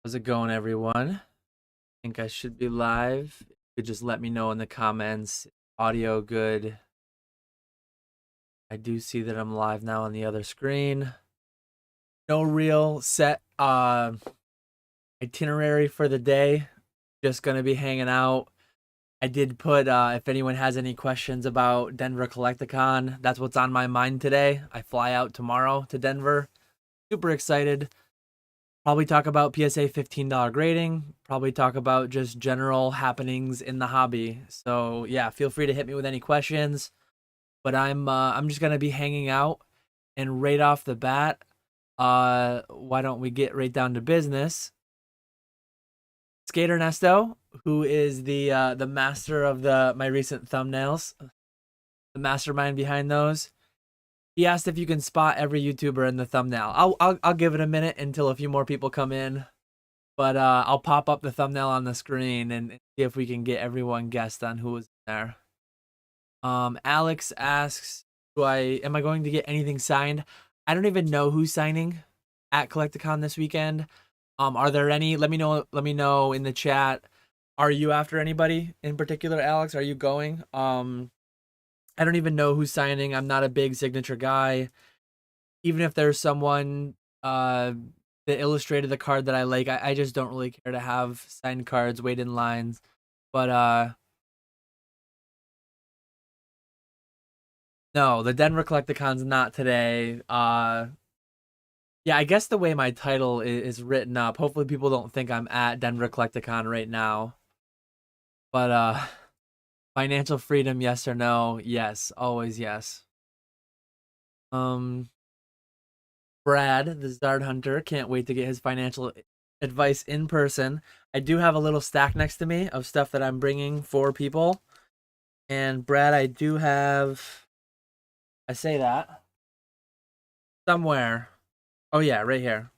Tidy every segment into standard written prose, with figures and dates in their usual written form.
How's it going, everyone? Think I should be live. You could just let me know in the comments. Audio good. I do see that I'm live now on the other screen. No real set itinerary for the day. Just gonna be hanging out. I did put if anyone has any questions about Denver Collectacon, that's what's on my mind today. I fly out tomorrow to Denver. Super excited. Probably talk about PSA $15 grading. Probably talk about just general happenings in the hobby. So yeah, feel free to hit me with any questions. But I'm just gonna be hanging out, and right off the bat, why don't we get right down to business? Skater Nesto, who is the master of my recent thumbnails, the mastermind behind those. He asked if you can spot every YouTuber in the thumbnail. I'll give it a minute until a few more people come in. But I'll pop up the thumbnail on the screen and see if we can get everyone guessed on who was there. Alex asks, am I going to get anything signed? I don't even know who's signing at Collectacon this weekend. Are there any? Let me know in the chat. Are you after anybody in particular, Alex? Are you going? I don't even know who's signing. I'm not a big signature guy. Even if there's someone that illustrated the card that I like, I just don't really care to have signed cards, wait in lines. But no, the Denver Collectacon's not today. Yeah, I guess the way my title is written up, hopefully people don't think I'm at Denver Collectacon right now. But financial freedom, yes or no? Yes, always yes. Brad, the Zard Hunter, can't wait to get his financial advice in person. I do have a little stack next to me of stuff that I'm bringing for people. And Brad, I do have, I say that somewhere. Oh yeah, right here.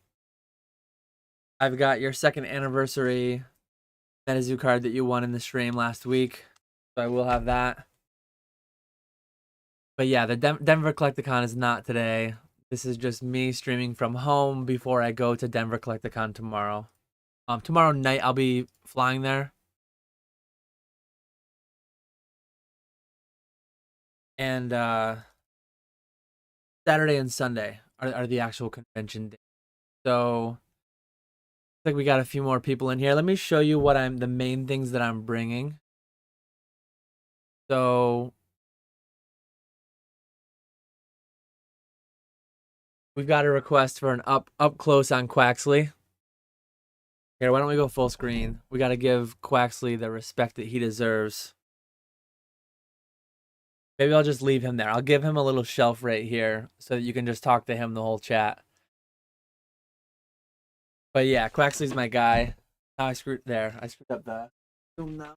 I've got your second anniversary Metazoo card that you won in the stream last week. So I will have that. But yeah, the Denver Collectacon is not today. This is just me streaming from home before I go to Denver Collectacon tomorrow. Tomorrow night I'll be flying there. And Saturday and Sunday are the actual convention days. So I think we got a few more people in here. Let me show you what the main things that I'm bringing. So we've got a request for an up close on Quaxley. Here, why don't we go full screen? We got to give Quaxley the respect that he deserves. Maybe I'll just leave him there. I'll give him a little shelf right here so that you can just talk to him the whole chat. But yeah, Quaxley's my guy. Oh, I screwed up the zoom now.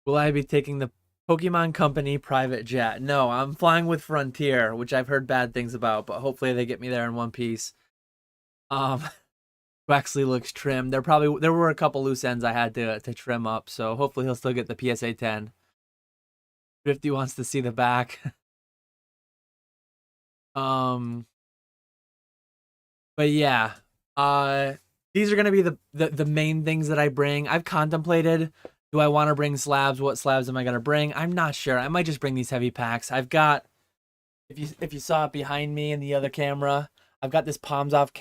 Will I be taking the Pokemon Company private jet? No, I'm flying with Frontier, which I've heard bad things about, but hopefully they get me there in one piece. Quaxley looks trim. There were a couple loose ends I had to trim up, so hopefully he'll still get the PSA 10. 50 wants to see the back. But yeah, these are gonna be the main things that I bring. I've contemplated, do I want to bring slabs? What slabs am I gonna bring? I'm not sure. I might just bring these heavy packs. I've got, if you saw it behind me in the other camera, I've got this Palms Off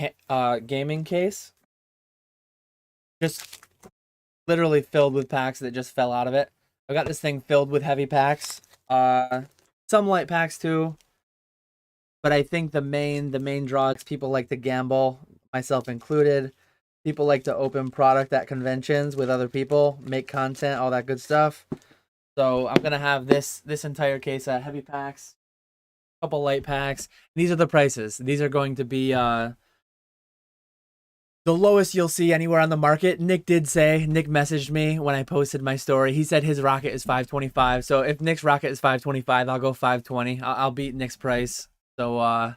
gaming case, just literally filled with packs that just fell out of it. I've got this thing filled with heavy packs, some light packs too. But I think the main draw is people like to gamble, myself included. People like to open product at conventions with other people, make content, all that good stuff. So I'm gonna have this entire case of heavy packs, a couple light packs. These are the prices. These are going to be the lowest you'll see anywhere on the market. Nick messaged me when I posted my story. He said his rocket is $525. So if Nick's rocket is $525, I'll go $520. I'll beat Nick's price. So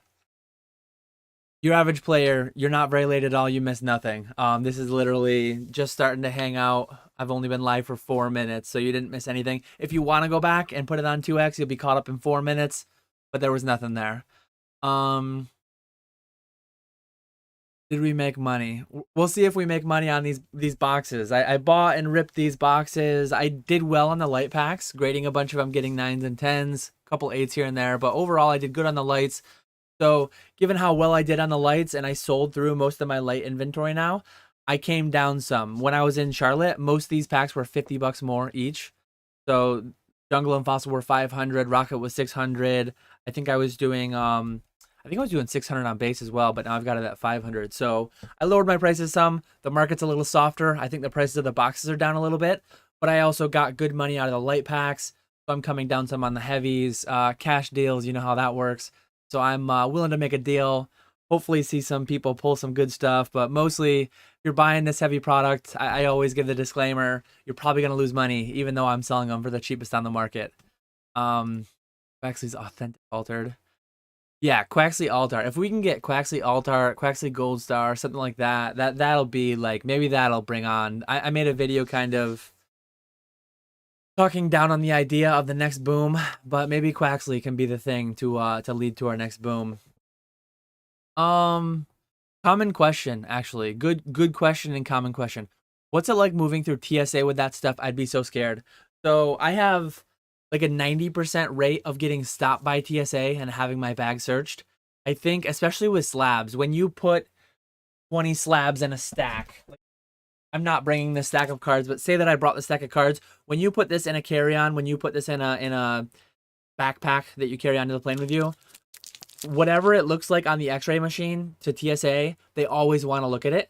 your average player, you're not very late at all. You miss nothing. This is literally just starting to hang out. I've only been live for 4 minutes, so you didn't miss anything. If you want to go back and put it on 2x, you'll be caught up in 4 minutes, but there was nothing there. Um, did we make money? We'll see if we make money on these boxes. I bought and ripped these boxes. I did well on the light packs, grading a bunch of them, getting 9s and 10s, a couple 8s here and there. But overall, I did good on the lights. So given how well I did on the lights and I sold through most of my light inventory now, I came down some. When I was in Charlotte, most of these packs were $50 more each. So Jungle and Fossil were 500, Rocket was 600. I think I was doing 600 on base as well, but now I've got it at 500. So I lowered my prices some. The market's a little softer. I think the prices of the boxes are down a little bit, but I also got good money out of the light packs. So I'm coming down some on the heavies, cash deals. You know how that works. So I'm willing to make a deal. Hopefully see some people pull some good stuff, but mostly if you're buying this heavy product, I always give the disclaimer, you're probably going to lose money, even though I'm selling them for the cheapest on the market. Quaxley's authentic altered. Yeah, Quaxley Altar. If we can get Quaxley Altar, Quaxley Gold Star, something like that, that'll be like, maybe that'll bring on. I made a video kind of talking down on the idea of the next boom, but maybe Quaxley can be the thing to lead to our next boom. Common question, actually. Good question and common question. What's it like moving through TSA with that stuff? I'd be so scared. So I have like a 90% rate of getting stopped by TSA and having my bag searched. I think, especially with slabs, when you put 20 slabs in a stack, like, I'm not bringing this stack of cards, but say that I brought the stack of cards. When you put this in a carry-on, when you put this in a backpack that you carry onto the plane with you, whatever it looks like on the x-ray machine to TSA, they always want to look at it.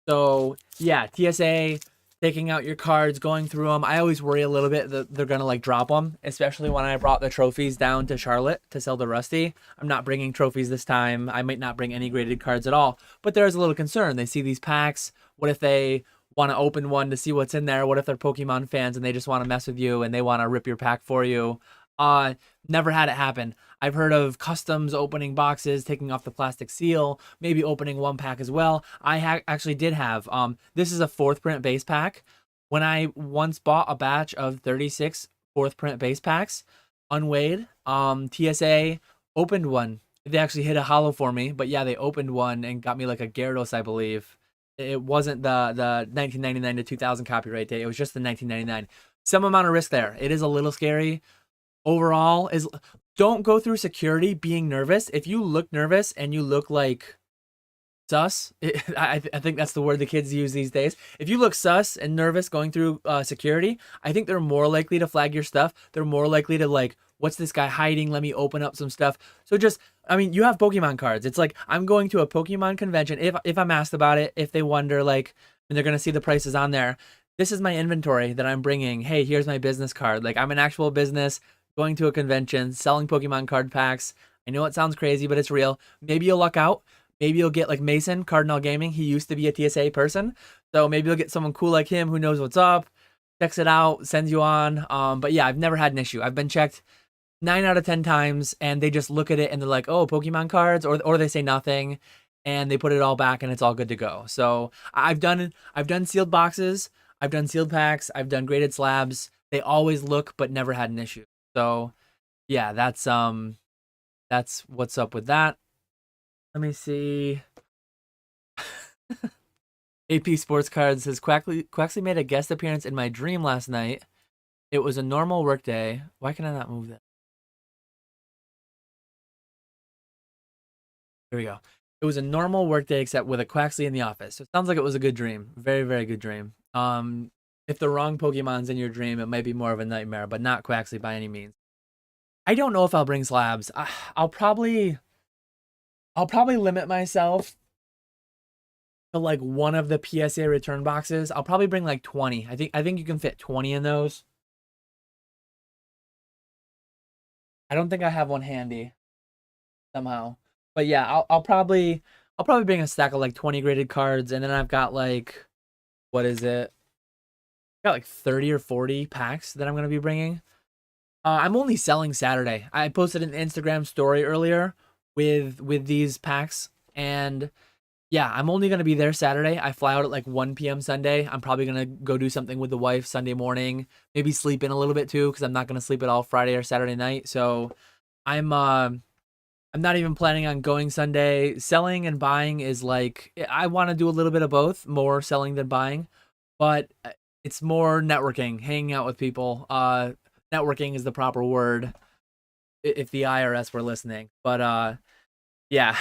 So yeah, TSA taking out your cards, going through them. I always worry a little bit that they're gonna like drop them, especially when I brought the trophies down to Charlotte to sell the Rusty. I'm not bringing trophies this time. I might not bring any graded cards at all, but there's a little concern. They see these packs. What if they want to open one to see what's in there? What if they're Pokemon fans and they just want to mess with you and they want to rip your pack for you? Never had it happen. I've heard of customs opening boxes, taking off the plastic seal, maybe opening one pack as well. I actually did have, this is a 4th print base pack. When I once bought a batch of 36 4th print base packs, unweighed, TSA opened one. They actually hit a hollow for me, but yeah, they opened one and got me like a Gyarados, I believe. It wasn't the 1999 to 2000 copyright date. It was just the 1999. Some amount of risk there. It is a little scary. Overall, is don't go through security being nervous. If you look nervous and you look like sus, I think that's the word the kids use these days. If you look sus and nervous going through security, I think they're more likely to flag your stuff. They're more likely to like, what's this guy hiding? Let me open up some stuff. So just, I mean, you have Pokemon cards. It's like, I'm going to a Pokemon convention. If I'm asked about it, if they wonder, like, and they're going to see the prices on there, this is my inventory that I'm bringing. Hey, here's my business card. Like, I'm an actual business going to a convention, selling Pokemon card packs. I know it sounds crazy, but it's real. Maybe you'll luck out. Maybe you'll get like Mason, Cardinal Gaming. He used to be a TSA person. So maybe you'll get someone cool like him who knows what's up, checks it out, sends you on. But yeah, I've never had an issue. I've been checked 9 out of 10 times and they just look at it and they're like, oh, Pokemon cards, or they say nothing and they put it all back and it's all good to go. So I've done sealed boxes, I've done sealed packs, I've done graded slabs. They always look, but never had an issue. So yeah, that's what's up with that. Let me see. AP Sports Cards says Quaxley made a guest appearance in my dream last night. It was a normal workday. Why can I not move that? Here we go. It was a normal workday except with a Quaxley in the office. So it sounds like it was a good dream. Very, very good dream. If the wrong Pokemon's in your dream, it might be more of a nightmare, but not Quaxley by any means. I don't know if I'll bring slabs. I'll probably limit myself to like one of the PSA return boxes. I'll probably bring like 20. I think you can fit 20 in those. I don't think I have one handy somehow. But yeah, I'll probably bring a stack of like 20 graded cards, and then I've got like, what is it? Got like 30 or 40 packs that I'm gonna be bringing. I'm only selling Saturday. I posted an Instagram story earlier with these packs, and yeah, I'm only gonna be there Saturday. I fly out at like 1 p.m. Sunday. I'm probably gonna go do something with the wife Sunday morning. Maybe sleep in a little bit too, because I'm not gonna sleep at all Friday or Saturday night. So I'm I'm not even planning on going Sunday. Selling and buying is like I want to do a little bit of both, more selling than buying, but it's more networking, hanging out with people. Networking is the proper word if the IRS were listening. But yeah.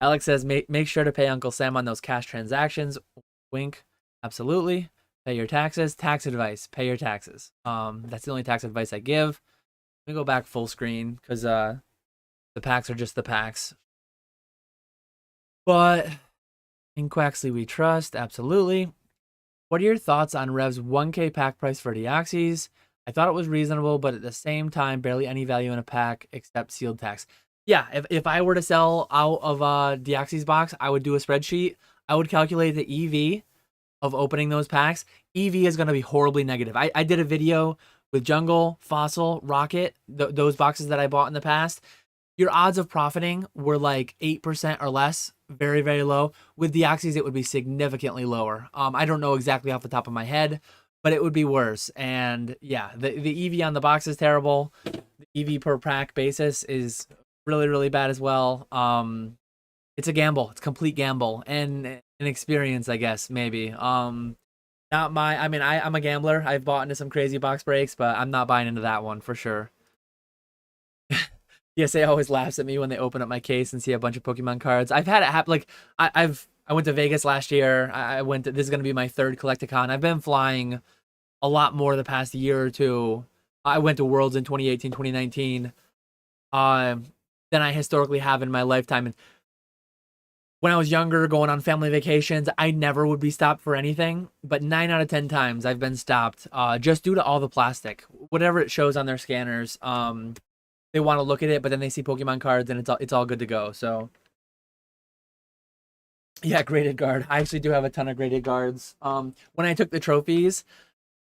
Alex says make sure to pay Uncle Sam on those cash transactions. Wink. Absolutely. Pay your taxes. Tax advice. Pay your taxes. That's the only tax advice I give. Let me go back full screen because the packs are just the packs. But in Quaxley we trust. Absolutely. What are your thoughts on Rev's 1K pack price for Deoxys? I thought it was reasonable, but at the same time, barely any value in a pack except sealed tax. Yeah, if I were to sell out of Deoxys box, I would do a spreadsheet. I would calculate the EV of opening those packs. EV is going to be horribly negative. I did a video with Jungle, Fossil, Rocket, those boxes that I bought in the past. Your odds of profiting were like 8% or less, very, very low. With Deoxys, it would be significantly lower. I don't know exactly off the top of my head, but it would be worse. And yeah, the EV on the box is terrible. The EV per pack basis is really, really bad as well. It's a gamble. It's a complete gamble and an experience, I guess, maybe. Not my, I mean, I'm a gambler. I've bought into some crazy box breaks, but I'm not buying into that one for sure. PSA always laughs at me when they open up my case and see a bunch of Pokemon cards. I've had it happen. Like I went to Vegas last year. I went to, this is going to be my third Collectacon. I've been flying a lot more the past year or two. I went to Worlds in 2018, 2019, than I historically have in my lifetime. And when I was younger, going on family vacations, I never would be stopped for anything. But 9 out of 10 times I've been stopped, just due to all the plastic, whatever it shows on their scanners. They want to look at it, but then they see Pokemon cards and it's all good to go. So yeah, graded guard. I actually do have a ton of graded guards. When I took the trophies,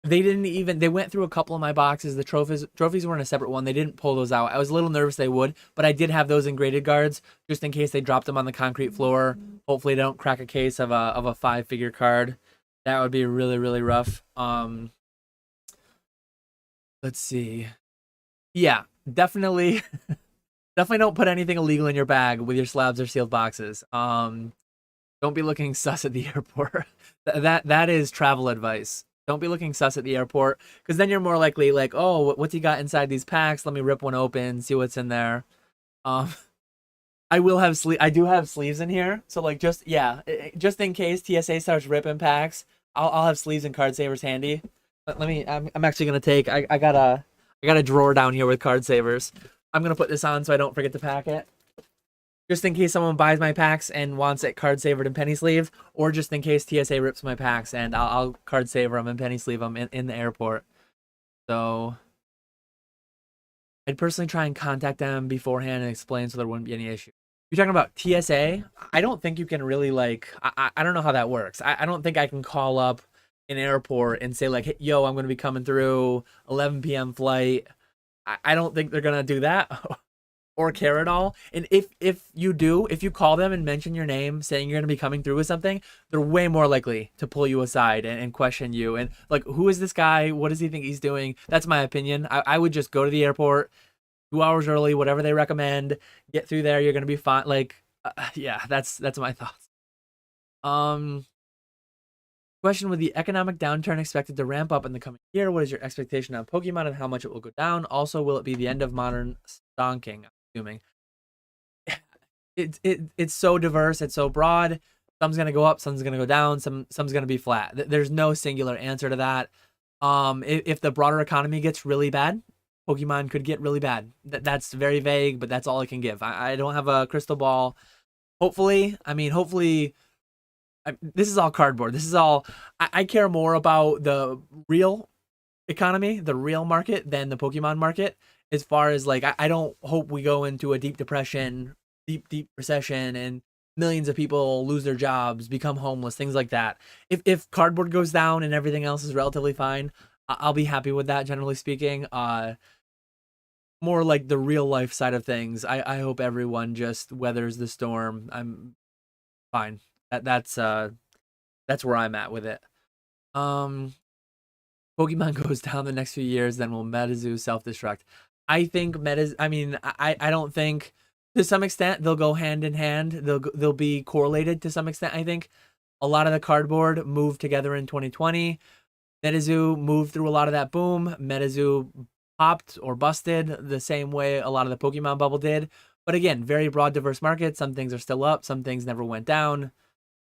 they went through a couple of my boxes. The trophies were in a separate one. They didn't pull those out. I was a little nervous they would, but I did have those in graded guards just in case they dropped them on the concrete floor. Hopefully they don't crack a case of a 5-figure card. That would be really, really rough. Let's see. Yeah, definitely definitely don't put anything illegal in your bag with your slabs or sealed boxes. Don't be looking sus at the airport. That is travel advice. Don't be looking sus at the airport because then you're more likely like, oh, what's he got inside these packs? Let me rip one open, see what's in there. Um, I do have sleeves in here, so like just just in case TSA starts ripping packs, I'll have sleeves and card savers handy. Let me. I'm actually gonna take. I got a drawer down here with card savers. I'm gonna put this on so I don't forget to pack it. Just in case someone buys my packs and wants it card savored and penny sleeved, or just in case TSA rips my packs and I'll card saver them and penny sleeve them in the airport. So I'd personally try and contact them beforehand and explain so there wouldn't be any issue. You're talking about TSA? I don't think you can really like. I don't know how that works. I don't think I can call up an airport and say like, hey, yo, I'm going to be coming through 11 p.m. flight. I don't think they're gonna do that or care at all. And if you call them and mention your name, saying you're gonna be coming through with something, they're way more likely to pull you aside and question you. And like, who is this guy? What does he think he's doing? That's my opinion. I would just go to the airport 2 hours early, whatever they recommend. Get through there. You're gonna be fine. Like, yeah, that's my thoughts. Question: with the economic downturn expected to ramp up in the coming year, what is your expectation on Pokemon and how much it will go down? Also, will it be the end of modern stonking? I'm assuming. It's so diverse, it's so broad. Some's gonna go up, some's gonna go down, some's gonna be flat. There's no singular answer to that. If the broader economy gets really bad, Pokemon could get really bad. That's very vague, but that's all I can give. I don't have a crystal ball. Hopefully, this is all cardboard. This is all. I care more about the real economy, the real market, than the Pokemon market. As far as like, I don't hope we go into a deep depression, deep recession, and millions of people lose their jobs, become homeless, things like that. If cardboard goes down and everything else is relatively fine, I'll be happy with that. Generally speaking, more like the real life side of things. I hope everyone just weathers the storm. I'm fine. That's where I'm at with it. Pokemon goes down the next few years, then will MetaZoo self-destruct. I think I don't think to some extent, they'll go hand in hand. They'll be correlated to some extent. I think a lot of the cardboard moved together in 2020. MetaZoo moved through a lot of that boom. MetaZoo popped or busted the same way a lot of the Pokemon bubble did. But again, very broad, diverse market. Some things are still up. Some things never went down.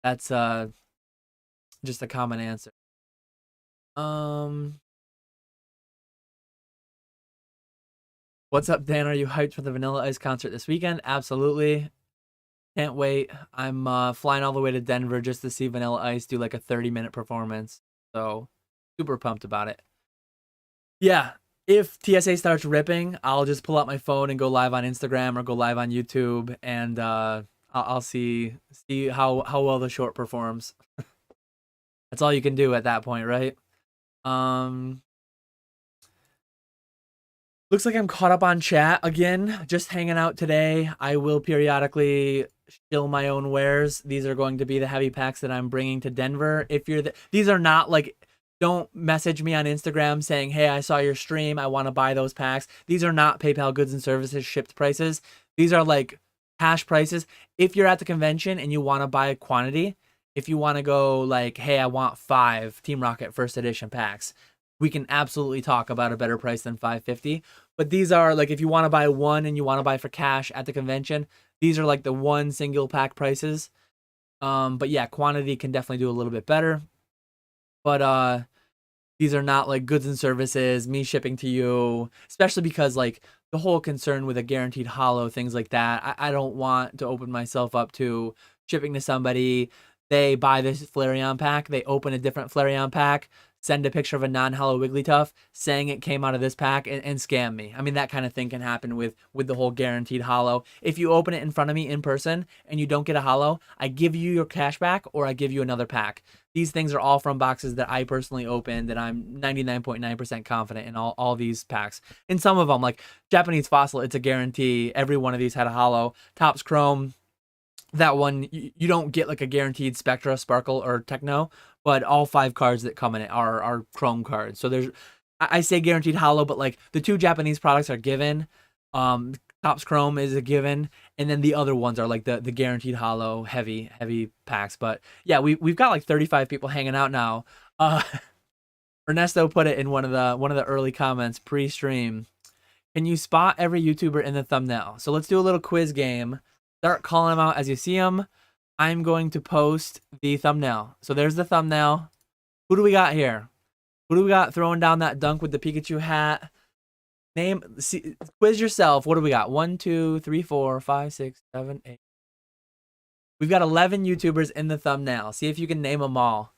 That's just a common answer. What's up, Dan? Are you hyped for the Vanilla Ice concert this weekend? Absolutely. Can't wait. I'm flying all the way to Denver just to see Vanilla Ice do like a 30-minute performance. So super pumped about it. Yeah, if TSA starts ripping, I'll just pull out my phone and go live on Instagram or go live on YouTube, and I'll see how well the short performs. That's all you can do at that point, right? Looks like I'm caught up on chat again, just hanging out today. I will periodically shill my own wares. These are going to be the heavy packs that I'm bringing to Denver. If you're these are not like, don't message me on Instagram saying, hey, I saw your stream, I want to buy those packs. These are not PayPal goods and services shipped prices. These are like cash prices. If you're at the convention and you want to buy a quantity, if you want to go like, hey, I want 5 Team Rocket first edition packs, we can absolutely talk about a better price than $5.50. But these are like, if you want to buy one and you want to buy for cash at the convention, these are like the one single pack prices. But yeah, quantity can definitely do a little bit better. But these are not like goods and services, me shipping to you, especially because like the whole concern with a guaranteed holo, things like that. I don't want to open myself up to shipping to somebody. They buy this Flareon pack, they open a different Flareon pack, send a picture of a non-holo Wigglytuff saying it came out of this pack and scam me. I mean, that kind of thing can happen with the whole guaranteed holo. If you open it in front of me in person and you don't get a holo, I give you your cash back or I give you another pack. These things are all from boxes that I personally opened, and I'm 99.9% confident in all these packs. In some of them, like Japanese Fossil, it's a guarantee. Every one of these had a holo. Topps Chrome, that one, you don't get like a guaranteed Spectra, Sparkle, or Techno, but all 5 cards that come in it are Chrome cards. So there's, I say guaranteed holo, but like the 2 Japanese products are given. Topps Chrome is a given, and then the other ones are like the guaranteed holo heavy packs. But yeah, we've got like 35 people hanging out now. Ernesto put it in one of the early comments pre-stream. Can you spot every YouTuber in the thumbnail? So let's do a little quiz game. Start calling them out as you see them. I'm going to post the thumbnail. So there's the thumbnail. Who do we got here? Who do we got throwing down that dunk with the Pikachu hat? Quiz yourself. What do we got? 1, 2, 3, 4, 5, 6, 7, 8. We've got 11 YouTubers in the thumbnail. See if you can name them all.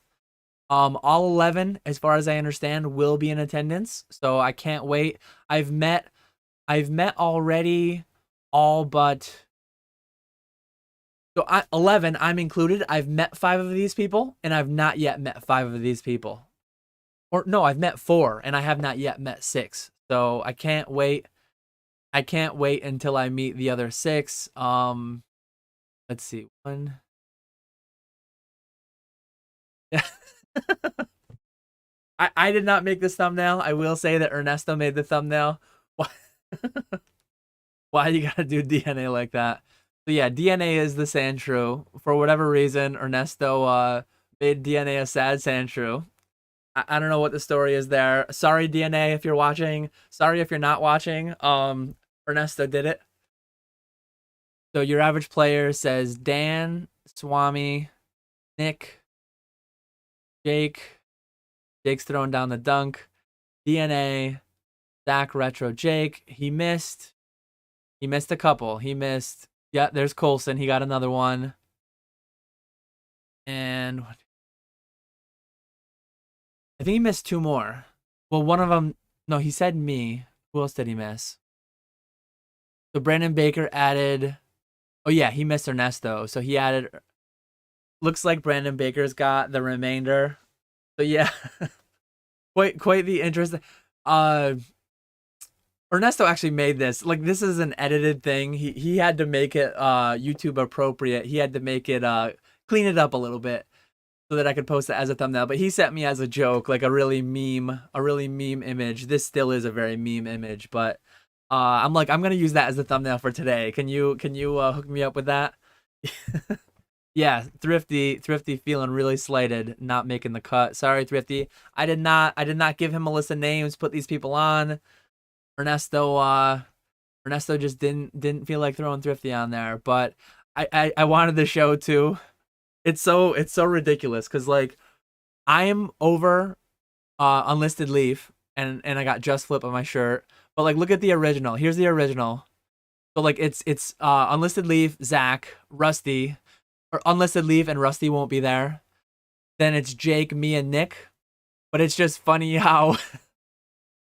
All 11, as far as I understand, will be in attendance. So I can't wait. I've met already all but... So 11, I'm included. I've met 5 of these people, and I've not yet met 5 of these people. Or no, I've met 4, and I have not yet met 6. So I can't wait. I can't wait until I meet the other 6. Let's see. 1. I did not make this thumbnail. I will say that Ernesto made the thumbnail. Why you gotta do DNA like that? So yeah, DNA is the Sandshrew. For whatever reason, Ernesto made DNA a sad Sandshrew. I don't know what the story is there. Sorry, DNA, if you're watching. Sorry if you're not watching. Ernesto did it. So your average player says Dan, Swami, Nick, Jake. Jake's throwing down the dunk. DNA, Zach, Retro, Jake. He missed a couple. He missed... Yeah, there's Colson. He got another one. And I think he missed 2 more. Well, one of them... No, he said me. Who else did he miss? So Brandon Baker added... Oh, yeah, he missed Ernesto. So he added... Looks like Brandon Baker's got the remainder. So yeah. quite the interesting... Ernesto actually made this. Like, this is an edited thing. He had to make it YouTube appropriate. He had to make it clean it up a little bit so that I could post it as a thumbnail. But he sent me as a joke, like a really meme image. This still is a very meme image, but I'm like, I'm gonna use that as the thumbnail for today. Can you hook me up with that? Yeah, Thrifty feeling really slighted, not making the cut. Sorry, Thrifty. I did not give him a list of names, put these people on. Ernesto just didn't feel like throwing Thrifty on there, but I wanted the show too. It's so ridiculous because like I'm over Unlisted Leaf and I got Just Flip on my shirt. But like look at the original. Here's the original. So like it's Unlisted Leaf, Zach, Rusty, or Unlisted Leaf and Rusty won't be there. Then it's Jake, me, and Nick. But it's just funny how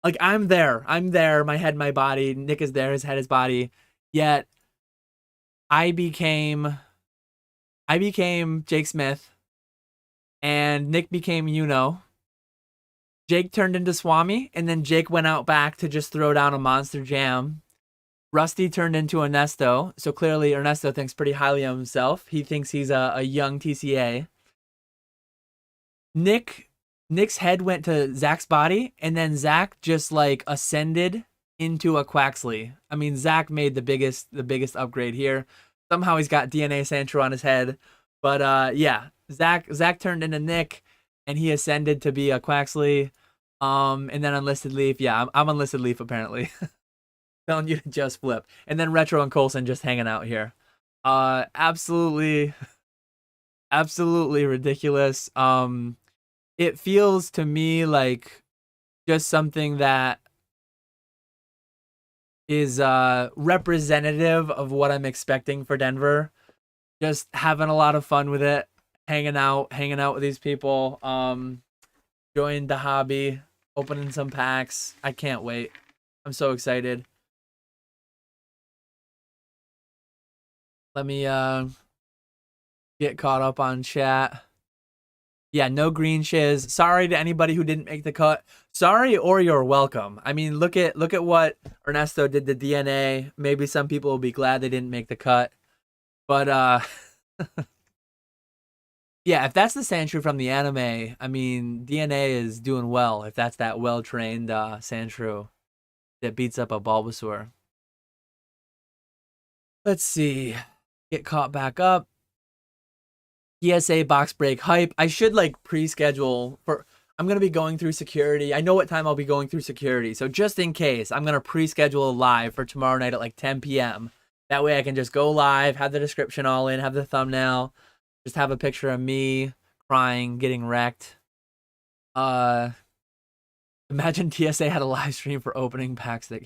like I'm there. I'm there, my head, my body. Nick is there, his head, his body. Yet I became Jake Smith and Nick became Jake turned into Swami, and then Jake went out back to just throw down a monster jam. Rusty turned into Ernesto, so clearly Ernesto thinks pretty highly of himself. He thinks he's a young TCA. Nick's head went to Zach's body, and then Zach just like ascended into a Quaxley. I mean, Zach made the biggest upgrade here. Somehow he's got DNA Sandshrew on his head, but yeah, Zach turned into Nick, and he ascended to be a Quaxley. And then Unlisted Leaf. Yeah, I'm Unlisted Leaf apparently. Telling you to just flip. And then Retro and Colson just hanging out here. Absolutely ridiculous. It feels to me like just something that is representative of what I'm expecting for Denver. Just having a lot of fun with it, hanging out with these people. Joined the hobby, opening some packs. I can't wait. I'm so excited. Let me get caught up on chat. Yeah, no green shiz. Sorry to anybody who didn't make the cut. Sorry or you're welcome. I mean, look at what Ernesto did to DNA. Maybe some people will be glad they didn't make the cut. But yeah, if that's the Sandshrew from the anime, I mean, DNA is doing well if that's that well-trained Sandshrew that beats up a Bulbasaur. Let's see. Get caught back up. ESA box break hype. I should like pre-schedule for I'm going to be going through security. I know what time I'll be going through security. So just in case, I'm going to pre-schedule a live for tomorrow night at like 10 p.m. That way I can just go live, have the description all in, have the thumbnail, just have a picture of me crying, getting wrecked. Imagine TSA had a live stream for opening packs that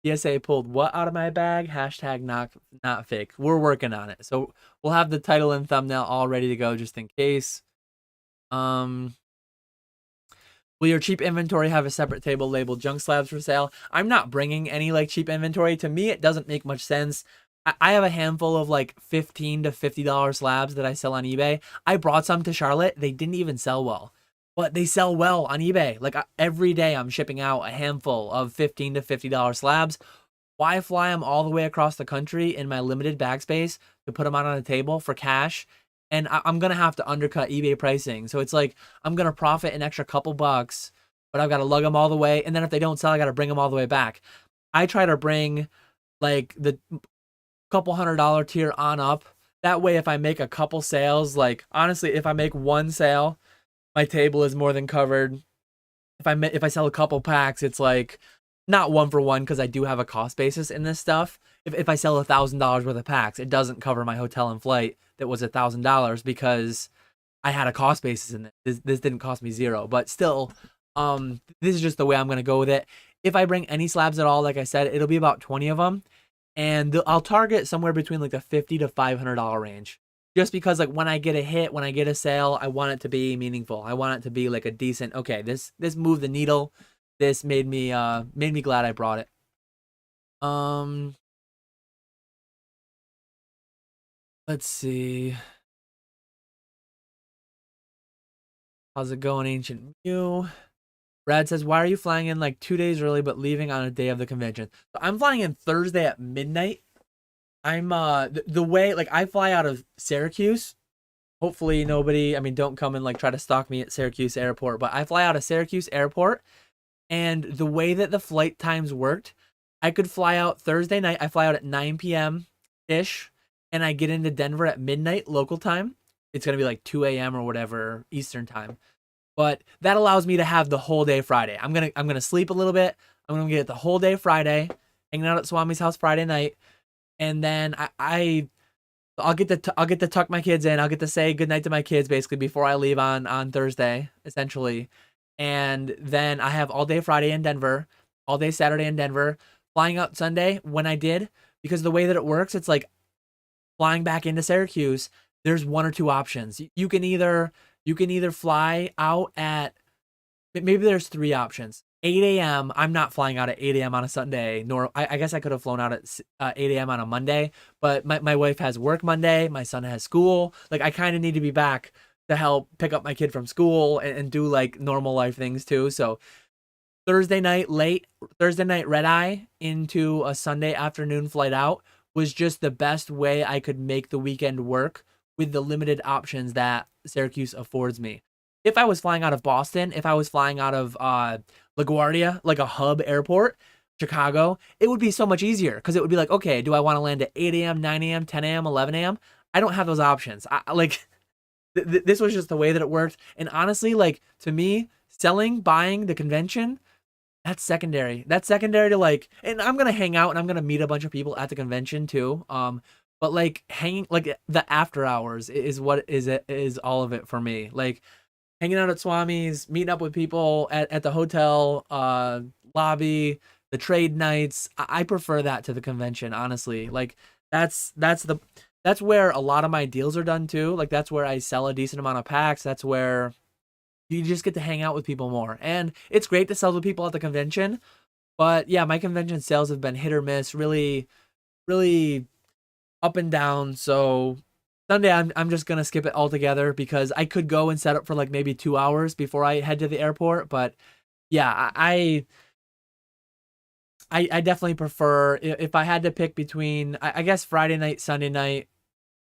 TSA pulled what out of my bag? Hashtag not fake. We're working on it. So we'll have the title and thumbnail all ready to go just in case. Will your cheap inventory have a separate table labeled junk slabs for sale? I'm not bringing any like cheap inventory. To me, it doesn't make much sense. I have a handful of like $15 to $50 slabs that I sell on eBay. I brought some to Charlotte. They didn't even sell well. But they sell well on eBay. Like every day I'm shipping out a handful of $15 to $50 slabs. Why fly them all the way across the country in my limited bag space to put them out on a table for cash? And I'm going to have to undercut eBay pricing. So it's like I'm going to profit an extra couple bucks, but I've got to lug them all the way. And then if they don't sell, I got to bring them all the way back. I try to bring like the couple $100 tier on up. That way, if I make a couple sales, like honestly, if I make one sale, my table is more than covered. If I sell a couple packs, it's like not one for one because I do have a cost basis in this stuff. If I sell $1,000 worth of packs, it doesn't cover my hotel and flight that was $1,000 because I had a cost basis in it. This didn't cost me zero, but still, this is just the way I'm gonna go with it. If I bring any slabs at all, like I said, it'll be about 20 of them, and I'll target somewhere between like the $50 to $500 range. Just because like when I get a hit, when I get a sale, I want it to be meaningful. I want it to be like a decent, okay, this moved the needle. This made me glad I brought it. Let's see. How's it going, Ancient Mew? Brad says, why are you flying in like 2 days early but leaving on a day of the convention? So I'm flying in Thursday at midnight. I'm the way like I fly out of Syracuse. Hopefully nobody, I mean, don't come and like try to stalk me at Syracuse Airport, but I fly out of Syracuse Airport And the way that the flight times worked, I could fly out Thursday night. I fly out at 9 p.m. ish, and I get into Denver at midnight local time. It's gonna be like 2 a.m. or whatever Eastern time. But that allows me to have the whole day Friday. I'm gonna sleep a little bit. I'm gonna get the whole day Friday, hanging out at Swami's house Friday night, and then I'll get to tuck my kids in. I'll get to say goodnight to my kids basically before I leave on Thursday, essentially. And then I have all day Friday in Denver, all day Saturday in Denver, flying out Sunday when I did, because the way that it works, it's like flying back into Syracuse, there's one or two options. You can either fly out at, maybe there's three options. 8 a.m. I'm not flying out at 8 a.m. on a Sunday, nor I guess I could have flown out at 8 a.m. on a Monday, but my wife has work Monday, my son has school. Like I kind of need to be back to help pick up my kid from school and do like normal life things too. So Thursday night red eye into a Sunday afternoon flight out was just the best way I could make the weekend work with the limited options that Syracuse affords me. If I was flying out of Boston, if I was flying out of LaGuardia, like a hub airport, Chicago, it would be so much easier because it would be like, okay, do I want to land at 8 a.m., 9 a.m., 10 a.m., 11 a.m.? I don't have those options. This was just the way that it worked. And honestly, like to me, buying the convention, that's secondary. That's secondary to like, and I'm gonna hang out and I'm gonna meet a bunch of people at the convention too. But like hanging, like the after hours is what is all of it for me. Like hanging out at Swami's, meeting up with people at the hotel lobby, the trade nights. I prefer that to the convention, honestly. Like that's where a lot of my deals are done too. Like that's where I sell a decent amount of packs. That's where you just get to hang out with people more. And it's great to sell to people at the convention. But yeah, my convention sales have been hit or miss, really, really up and down. So Sunday, I'm just gonna skip it altogether because I could go and set up for like maybe 2 hours before I head to the airport. But yeah, I definitely prefer, if I had to pick between, I guess Friday night, Sunday night,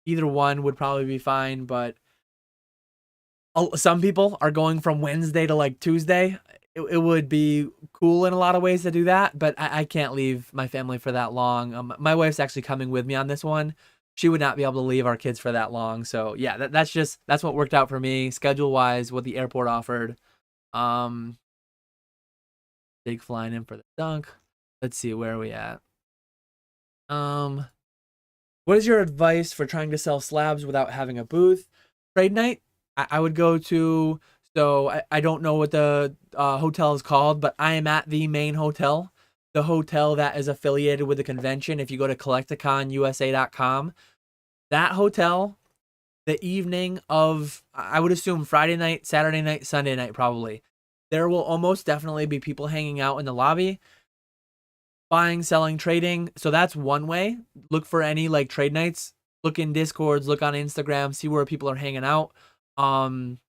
either one would probably be fine. But some people are going from Wednesday to like Tuesday. It would be cool in a lot of ways to do that, but I can't leave my family for that long. My wife's actually coming with me on this one. She would not be able to leave our kids for that long. So yeah, that's what worked out for me schedule wise, what the airport offered. Um, Big flying in for the dunk. Let's see, where are we at? Um, what is your advice for trying to sell slabs without having a booth? Trade night, I would go to. So I don't know what the hotel is called, but I am at the main hotel, the hotel that is affiliated with the convention. If you go to collectaconusa.com, that hotel, the evening of, I would assume Friday night, Saturday night, Sunday night, probably, there will almost definitely be people hanging out in the lobby, buying, selling, trading. So that's one way. Look for any like trade nights. Look in Discords, look on Instagram, see where people are hanging out. Um,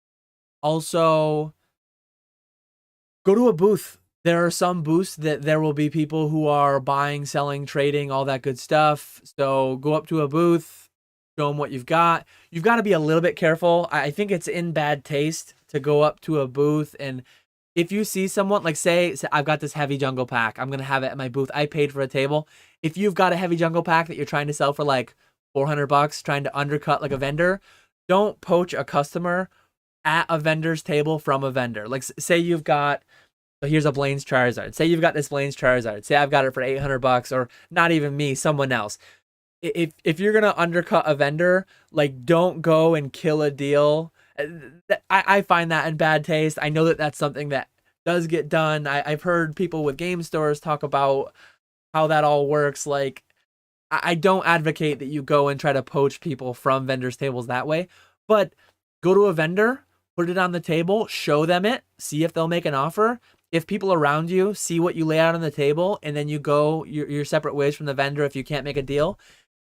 Also, go to a booth. There are some booths that there will be people who are buying, selling, trading, all that good stuff. So go up to a booth, show them what you've got. You've got to be a little bit careful. I think it's in bad taste to go up to a booth, and if you see someone, like say I've got this heavy jungle pack, I'm gonna have it at my booth. I paid for a table. If you've got a heavy jungle pack that you're trying to sell for like $400, trying to undercut like a vendor, don't poach a customer at a vendor's table from a vendor. Like say you've got, so here's a Blaine's Charizard. Say you've got this Blaine's Charizard. Say I've got it for $800, or not even me, someone else. If you're gonna undercut a vendor, like don't go and kill a deal. I find that in bad taste. I know that that's something that does get done. I've heard people with game stores talk about how that all works. Like I don't advocate that you go and try to poach people from vendors' tables that way, but go to a vendor, put it on the table, show them it, see if they'll make an offer. If people around you see what you lay out on the table, and then you go your separate ways from the vendor if you can't make a deal.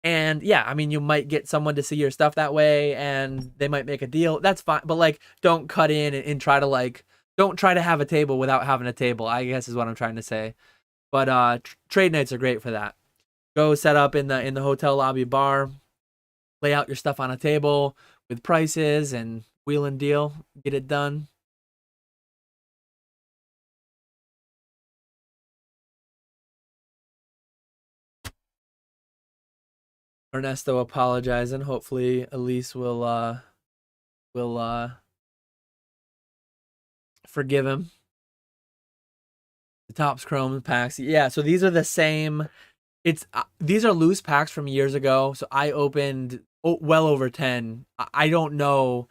And yeah, I mean, you might get someone to see your stuff that way and they might make a deal. That's fine. But like, don't cut in and try to like, don't try to have a table without having a table, I guess is what I'm trying to say. But trade nights are great for that. Go set up in the hotel lobby bar, lay out your stuff on a table with prices and wheel and deal, get it done. Ernesto apologizing. Hopefully Elise will forgive him. The Topps Chrome packs. Yeah, so these are the same. It's these are loose packs from years ago. So I opened well over 10. I don't know.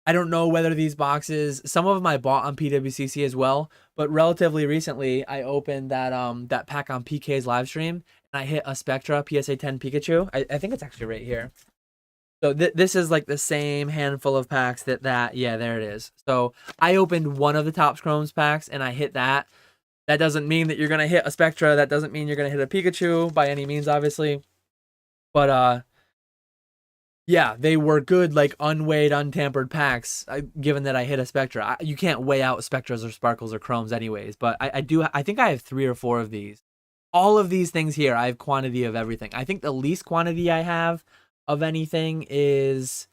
I don't know whether these boxes, some of them I bought on PWCC as well, but relatively recently I opened that pack on PK's live stream and I hit a Spectra PSA 10 Pikachu. I think it's actually right here. So this is like the same handful of packs that yeah, there it is. So I opened one of the Topps Chromes packs and I hit that. That doesn't mean that you're gonna hit a Spectra. That doesn't mean you're gonna hit a Pikachu by any means, obviously. But yeah, they were good, like unweighed, untampered packs. Given that I hit a Spectra, you can't weigh out Spectras or Sparkles or Chromes, anyways. But I do. I think I have 3 or 4 of these. All of these things here, I have quantity of everything. I think the least quantity I have of anything is,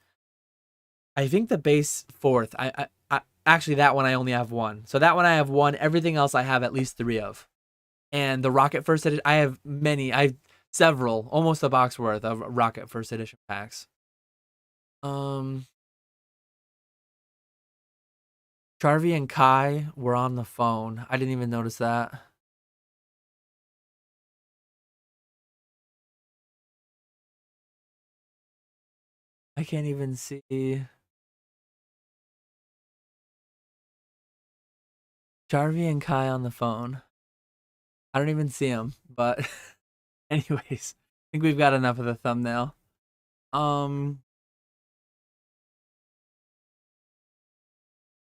I think the base fourth. I actually that one I only have 1. So that one I have 1. Everything else I have at least 3 of. And the Rocket First Edition, I have many. I have several, almost a box worth of Rocket First Edition packs. Charvy and Kai were on the phone. I didn't even notice that. I can't even see. Charvy and Kai on the phone. I don't even see them, but anyways, I think we've got enough of the thumbnail.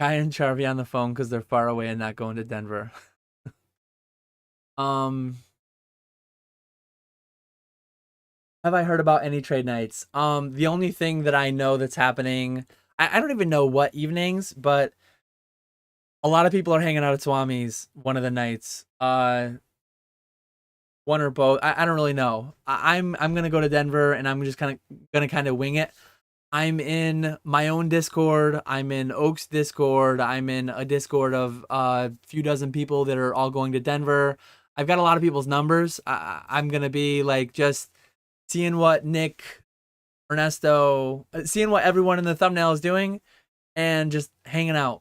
Kai and Charvy on the phone because they're far away and not going to Denver. Have I heard about any trade nights? The only thing that I know that's happening, I don't even know what evenings, but a lot of people are hanging out at Swami's one of the nights. One or both. I don't really know. I'm gonna go to Denver and I'm just gonna wing it. I'm in my own Discord. I'm in Oak's Discord. I'm in a Discord of a few dozen people that are all going to Denver. I've got a lot of people's numbers. I'm gonna be like just seeing what Nick, Ernesto, seeing what everyone in the thumbnail is doing, and just hanging out,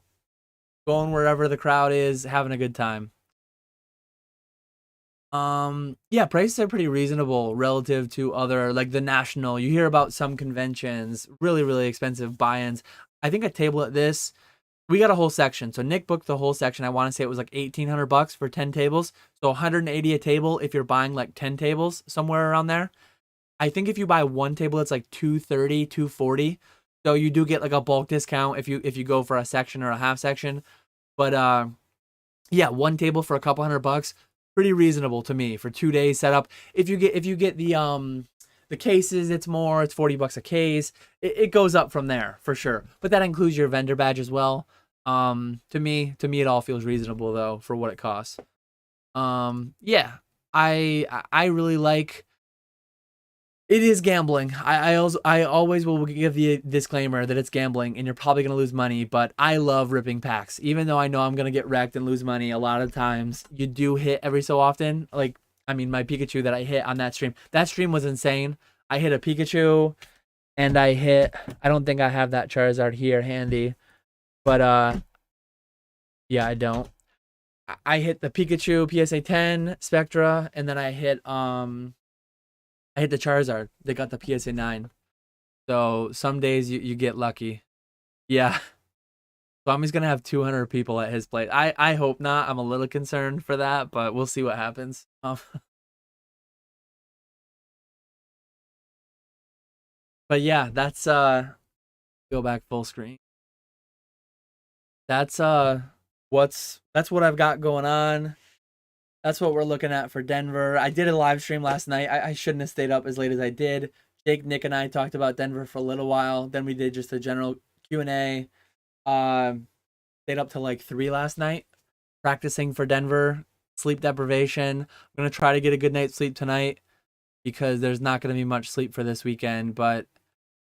going wherever the crowd is, having a good time. Yeah, prices are pretty reasonable relative to other, like the national. You hear about some conventions, really, really expensive buy-ins. I think a table at this, we got a whole section. So Nick booked the whole section. I want to say it was like $1,800 for 10 tables. So 180 a table if you're buying like 10 tables, somewhere around there. I think if you buy one table, it's like 230, 240. So you do get like a bulk discount if you go for a section or a half section. But yeah, one table for a couple $100, pretty reasonable to me for 2 days setup. If you get the cases, it's more. It's $40 a case. It goes up from there for sure. But that includes your vendor badge as well. To me, it all feels reasonable though for what it costs. Yeah, I really like. It is gambling. I always will give the disclaimer that it's gambling and you're probably gonna lose money, but I love ripping packs. Even though I know I'm gonna get wrecked and lose money a lot of times, you do hit every so often. Like, I mean, my Pikachu that I hit on that stream was insane. I hit a Pikachu and I don't think I have that Charizard here handy, but yeah, I don't. I hit the Pikachu PSA 10 Spectra, and then I hit the Charizard. They got the PSA 9. So some days you get lucky. Yeah. Swami's going to have 200 people at his place. I hope not. I'm a little concerned for that, but we'll see what happens. But yeah, that's go back full screen. That's that's what I've got going on. That's what we're looking at for Denver. I did a live stream last night. I shouldn't have stayed up as late as I did. Jake, Nick, and I talked about Denver for a little while. Then we did just a general Q&A. Stayed up till like 3 last night, practicing for Denver. Sleep deprivation. I'm gonna try to get a good night's sleep tonight because there's not gonna be much sleep for this weekend. But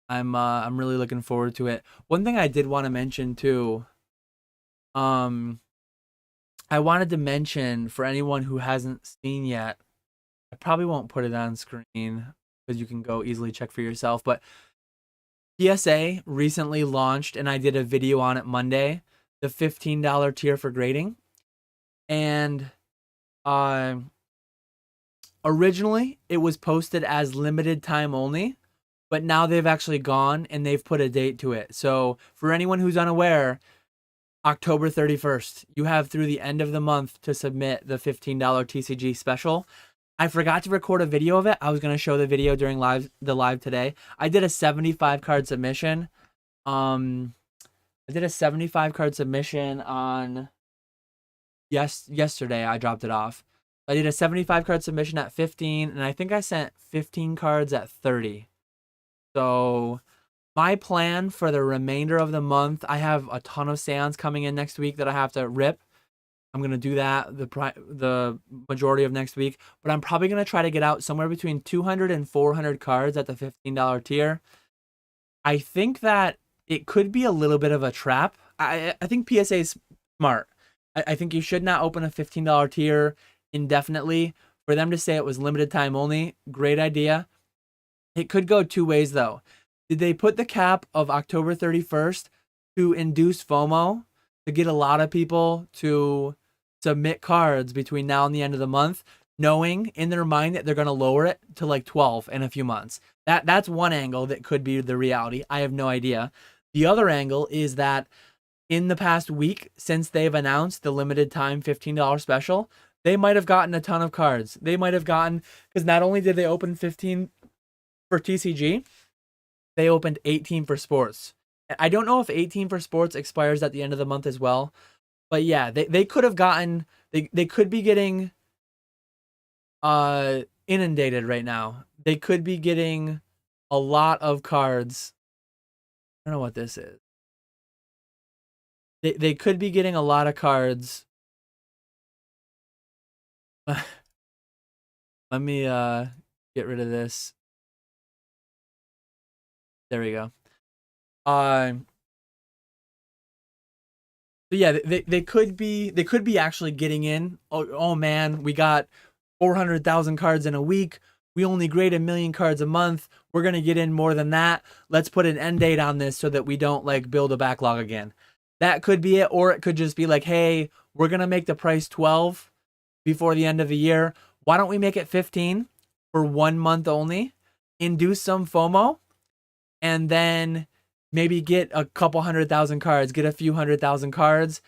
I'm really looking forward to it. One thing I did want to mention too. I wanted to mention for anyone who hasn't seen yet. I probably won't put it on screen because you can go easily check for yourself. But PSA recently launched, and I did a video on it Monday, the $15 tier for grading. And originally it was posted as limited time only, but now they've actually gone and they've put a date to it. So for anyone who's unaware, October 31st, you have through the end of the month to submit the $15 TCG special. I forgot to record a video of it. I was going to show the video during the live today. I did a 75 card submission. I did a 75 card submission on yesterday. I dropped it off. I did a 75 card submission at 15, and I think I sent 15 cards at 30. So my plan for the remainder of the month, I have a ton of seance coming in next week that I have to rip. I'm going to do that the majority of next week, but I'm probably going to try to get out somewhere between 200 and 400 cards at the $15 tier. I think that it could be a little bit of a trap. I think PSA is smart. I think you should not open a $15 tier indefinitely. For them to say it was limited time only, great idea. It could go two ways though. Did they put the cap of October 31st to induce FOMO, to get a lot of people to submit cards between now and the end of the month, knowing in their mind that they're going to lower it to like 12 in a few months? That's one angle that could be the reality. I have no idea. The other angle is that in the past week, since they've announced the limited time $15 special, they might have gotten a ton of cards. They might have gotten, because not only did they open 15 for TCG, they opened 18 for sports. I don't know if 18 for sports expires at the end of the month as well. But yeah, they could have gotten, they could be getting inundated right now. They could be getting a lot of cards. I don't know what this is. They could be getting a lot of cards. Let me get rid of this. There we go. So yeah, they could be actually getting in. Oh man, we got 400,000 cards in a week. We only grade 1 million cards a month. We're gonna get in more than that. Let's put an end date on this so that we don't like build a backlog again. That could be it, or it could just be like, hey, we're gonna make the price 12 before the end of the year. Why don't we make it 15 for 1 month only? Induce some FOMO, and then maybe get a couple 100,000 cards, get a few 100,000 cards,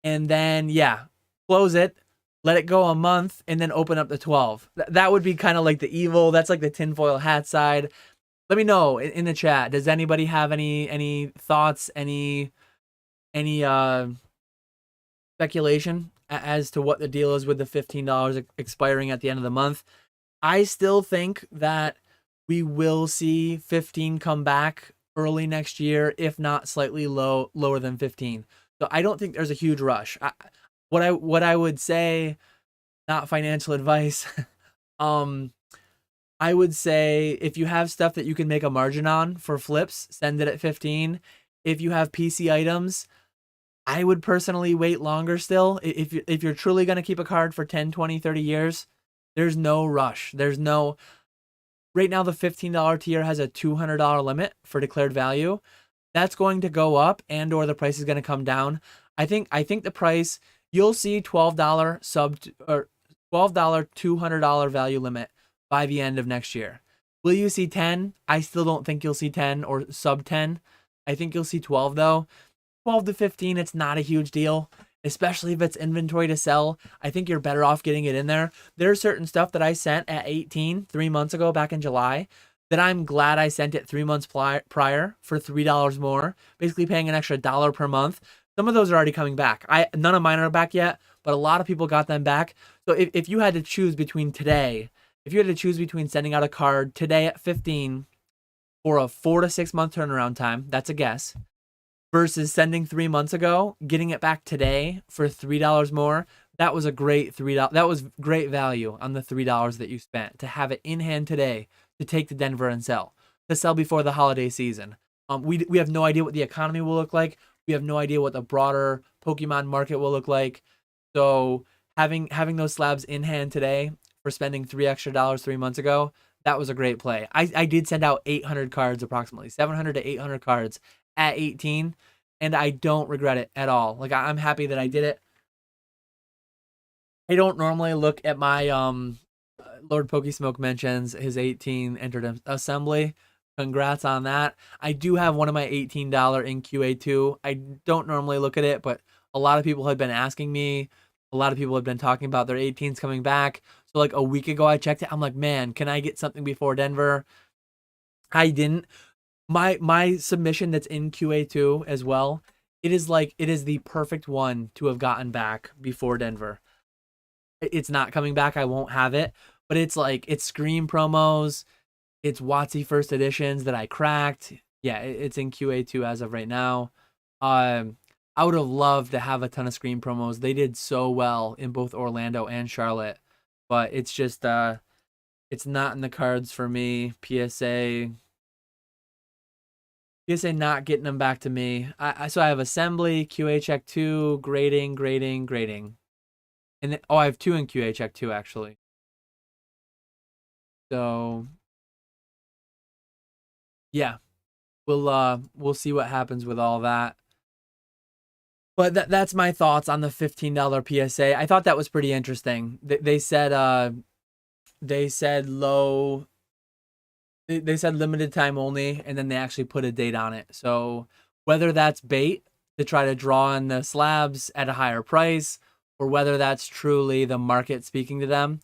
and then, yeah, close it, let it go a month, and then open up the 12. That would be kind of like the evil. That's like the tinfoil hat side. Let me know in the chat. Does anybody have any thoughts, any speculation as to what the deal is with the $15 expiring at the end of the month? I still think that we will see 15 come back early next year, if not slightly lower than 15. So I don't think there's a huge rush. What I would say, not financial advice, I would say if you have stuff that you can make a margin on for flips, send it at 15. If you have PC items, I would personally wait longer still. If you're truly going to keep a card for 10, 20, 30 years, there's no rush. Right now, the $15 tier has a $200 limit for declared value. That's going to go up, and or the price is going to come down. I think the price, you'll see $12 or $12 $200 value limit by the end of next year. Will you see 10? I still don't think you'll see 10 or sub 10. I think you'll see 12 though. 12 to 15, it's not a huge deal, especially if it's inventory to sell. I think you're better off getting it in there. There's certain stuff that I sent at 18 3 months ago back in July that I'm glad I sent it 3 months prior for $3 more, basically paying an extra $1 per month. Some of those are already coming back. None of mine are back yet, but a lot of people got them back. So if you had to choose between sending out a card today at 15 for a 4 to 6 month turnaround time, that's a guess, versus sending 3 months ago, getting it back today for $3 more, that was a great $3. That was great value on the $3 that you spent to have it in hand today to take to Denver and sell before the holiday season. We have no idea what the economy will look like. We have no idea what the broader Pokemon market will look like. So having those slabs in hand today for spending $3 extra 3 months ago, that was a great play. I did send out 800 cards, approximately 700 to 800 cards at 18, and I don't regret it at all. Like, I'm happy that I did it. I don't normally look at my Lord Pokesmoke mentions his 18 entered assembly. Congrats on that. I do have one of my $18 in QA2. I don't normally look at it, but a lot of people have been asking me. A lot of people have been talking about their 18s coming back. So like a week ago I checked it. I'm like, man, can I get something before Denver? I didn't. My submission that's in QA2 as well, it is the perfect one to have gotten back before Denver. It's not coming back. I won't have it. But it's Scream promos. It's WotC first editions that I cracked. Yeah, it's in QA2 as of right now. I would have loved to have a ton of Scream promos. They did so well in both Orlando and Charlotte. But it's just it's not in the cards for me. PSA not getting them back to me. So I have assembly, QA check 2, grading. And then, I have 2 in QA check 2 actually. So yeah, we'll see what happens with all that. But that's my thoughts on the $15 PSA. I thought that was pretty interesting. They said low. They said limited time only, and then they actually put a date on it. So whether that's bait to try to draw in the slabs at a higher price, or whether that's truly the market speaking to them,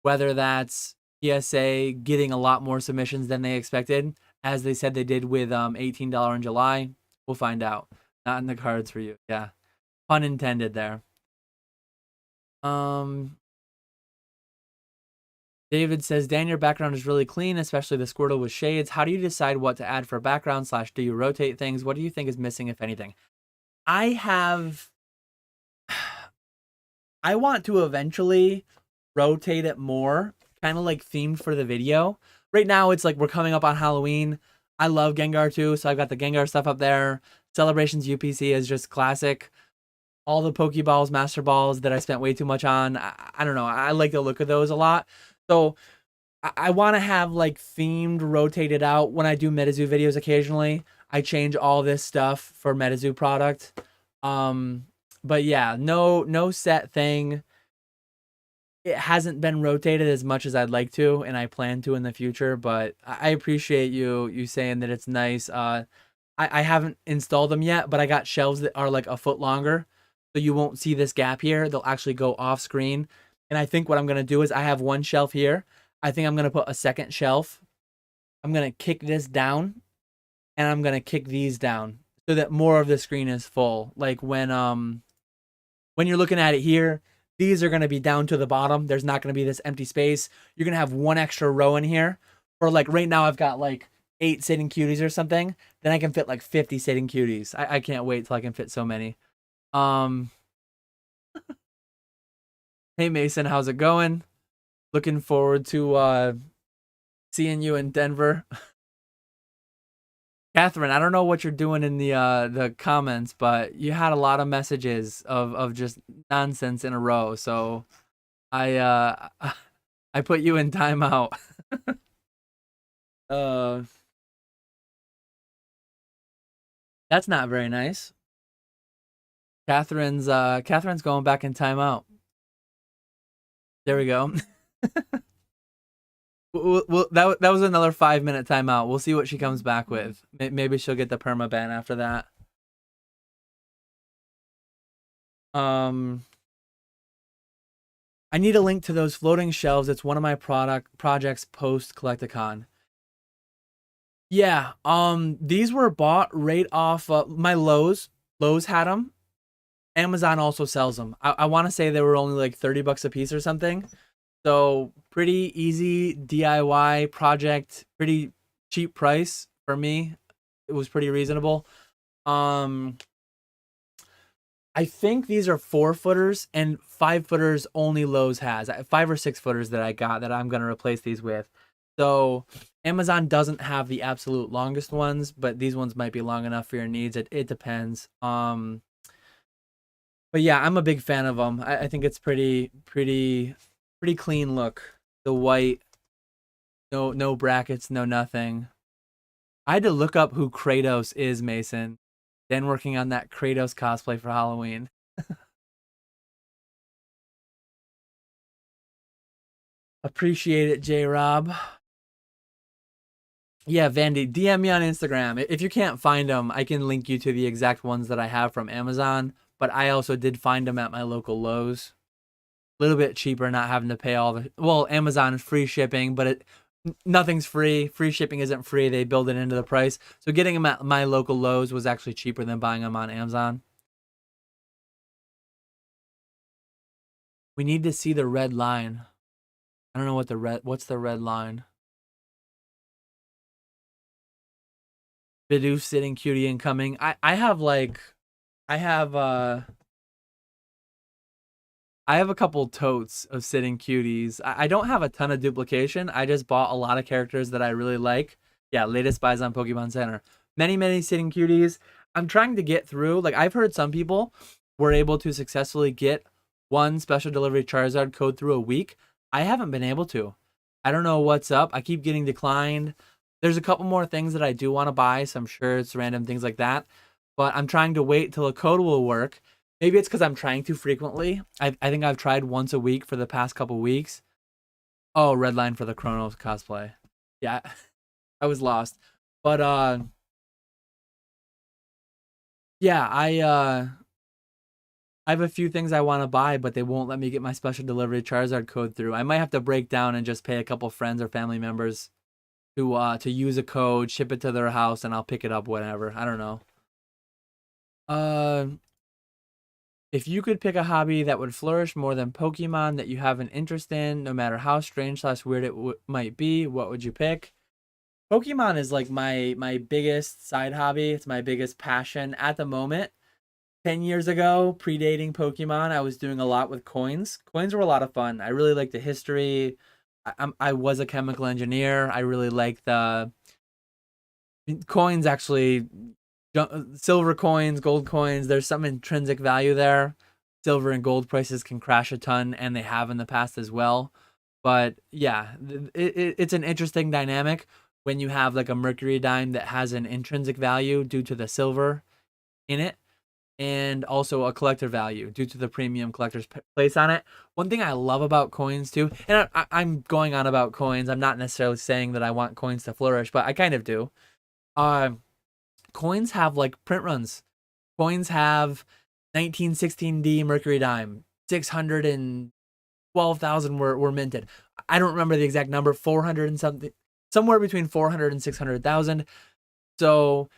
whether that's PSA getting a lot more submissions than they expected, as they said they did with $18 in July, we'll find out. Not in the cards for you. Yeah. Pun intended there. David says, Dan, your background is really clean, especially the Squirtle with shades. How do you decide what to add for background / do you rotate things? What do you think is missing, if anything? I want to eventually rotate it more, kind of like themed for the video. Right now, it's like we're coming up on Halloween. I love Gengar too, so I've got the Gengar stuff up there. Celebrations UPC is just classic. All the Pokeballs, Master Balls that I spent way too much on. I don't know. I like the look of those a lot. So I want to have like themed rotated out when I do MetaZoo videos occasionally. I change all this stuff for MetaZoo product. But yeah, no set thing. It hasn't been rotated as much as I'd like to, and I plan to in the future, but I appreciate you saying that it's nice. I haven't installed them yet, but I got shelves that are like a foot longer. So you won't see this gap here. They'll actually go off screen. And I think what I'm going to do is I have one shelf here. I think I'm going to put a second shelf. I'm going to kick this down, and I'm going to kick these down so that more of the screen is full. Like when you're looking at it here, these are going to be down to the bottom. There's not going to be this empty space. You're going to have one extra row in here. Or like right now I've got like 8 sitting cuties or something. Then I can fit like 50 sitting cuties. I can't wait till I can fit so many. Hey Mason, how's it going? Looking forward to seeing you in Denver. Catherine, I don't know what you're doing in the comments, but you had a lot of messages of just nonsense in a row. So I I put you in timeout. That's not very nice. Catherine's going back in timeout. There we go. That was another 5-minute timeout. We'll see what she comes back with. Maybe she'll get the permaban after that. I need a link to those floating shelves. It's one of my projects post Collectacon. Yeah. These were bought right off my Lowe's. Lowe's had them. Amazon also sells them. I want to say they were only like $30 a piece or something. So pretty easy DIY project, pretty cheap price for me. It was pretty reasonable. I think these are 4-footers, and 5-footers only Lowe's has. 5 or 6-footers that I got that I'm going to replace these with. So Amazon doesn't have the absolute longest ones, but these ones might be long enough for your needs. It depends. But yeah, I'm a big fan of them. I think it's pretty clean look. The white No brackets, no nothing. I had to look up who Kratos is, Mason. Then working on that Kratos cosplay for Halloween. Appreciate it, J Rob. Yeah, Vandy, DM me on Instagram. If you can't find them, I can link you to the exact ones that I have from Amazon. But I also did find them at my local Lowe's. A little bit cheaper, not having to pay all the. Well, Amazon is free shipping, but nothing's free. Free shipping isn't free. They build it into the price. So getting them at my local Lowe's was actually cheaper than buying them on Amazon. We need to see the red line. I don't know what's the red line. Bidoof sitting cutie incoming. I have like I have a couple totes of sitting cuties. I don't have a ton of duplication. I just bought a lot of characters that I really like. Yeah, latest buys on Pokemon Center. Many sitting cuties. I'm trying to get through. Like I've heard some people were able to successfully get one special delivery Charizard code through a week. I haven't been able to. I don't know what's up. I keep getting declined. There's a couple more things that I do want to buy, some shirts, random things like that. But I'm trying to wait till a code will work. Maybe it's because I'm trying too frequently. I think I've tried once a week for the past couple weeks. Oh, red line for the Chronos cosplay. Yeah, I was lost. But yeah, I have a few things I want to buy, but they won't let me get my special delivery Charizard code through. I might have to break down and just pay a couple friends or family members to use a code, ship it to their house, and I'll pick it up whenever. I don't know. Uh, if you could pick a hobby that would flourish more than Pokemon that you have an interest in, no matter how strange / weird it might be, what would you pick? Pokemon is like my biggest side hobby. It's my biggest passion at the moment. 10 years ago, predating Pokemon, I was doing a lot with coins. Coins were a lot of fun. I really liked the history. I was a chemical engineer. I really liked the coins actually. Silver coins, gold coins, there's some intrinsic value there. Silver and gold prices can crash a ton, and they have in the past as well. But yeah, it's an interesting dynamic when you have like a mercury dime that has an intrinsic value due to the silver in it, and also a collector value due to the premium collector's place on it. One thing I love about coins too, and I'm going on about coins. I'm not necessarily saying that I want coins to flourish, but I kind of do. Coins have like print runs. Coins have 1916D Mercury dime. 612,000 were minted. I don't remember the exact number, 400 and something, somewhere between 400 and 600,000. So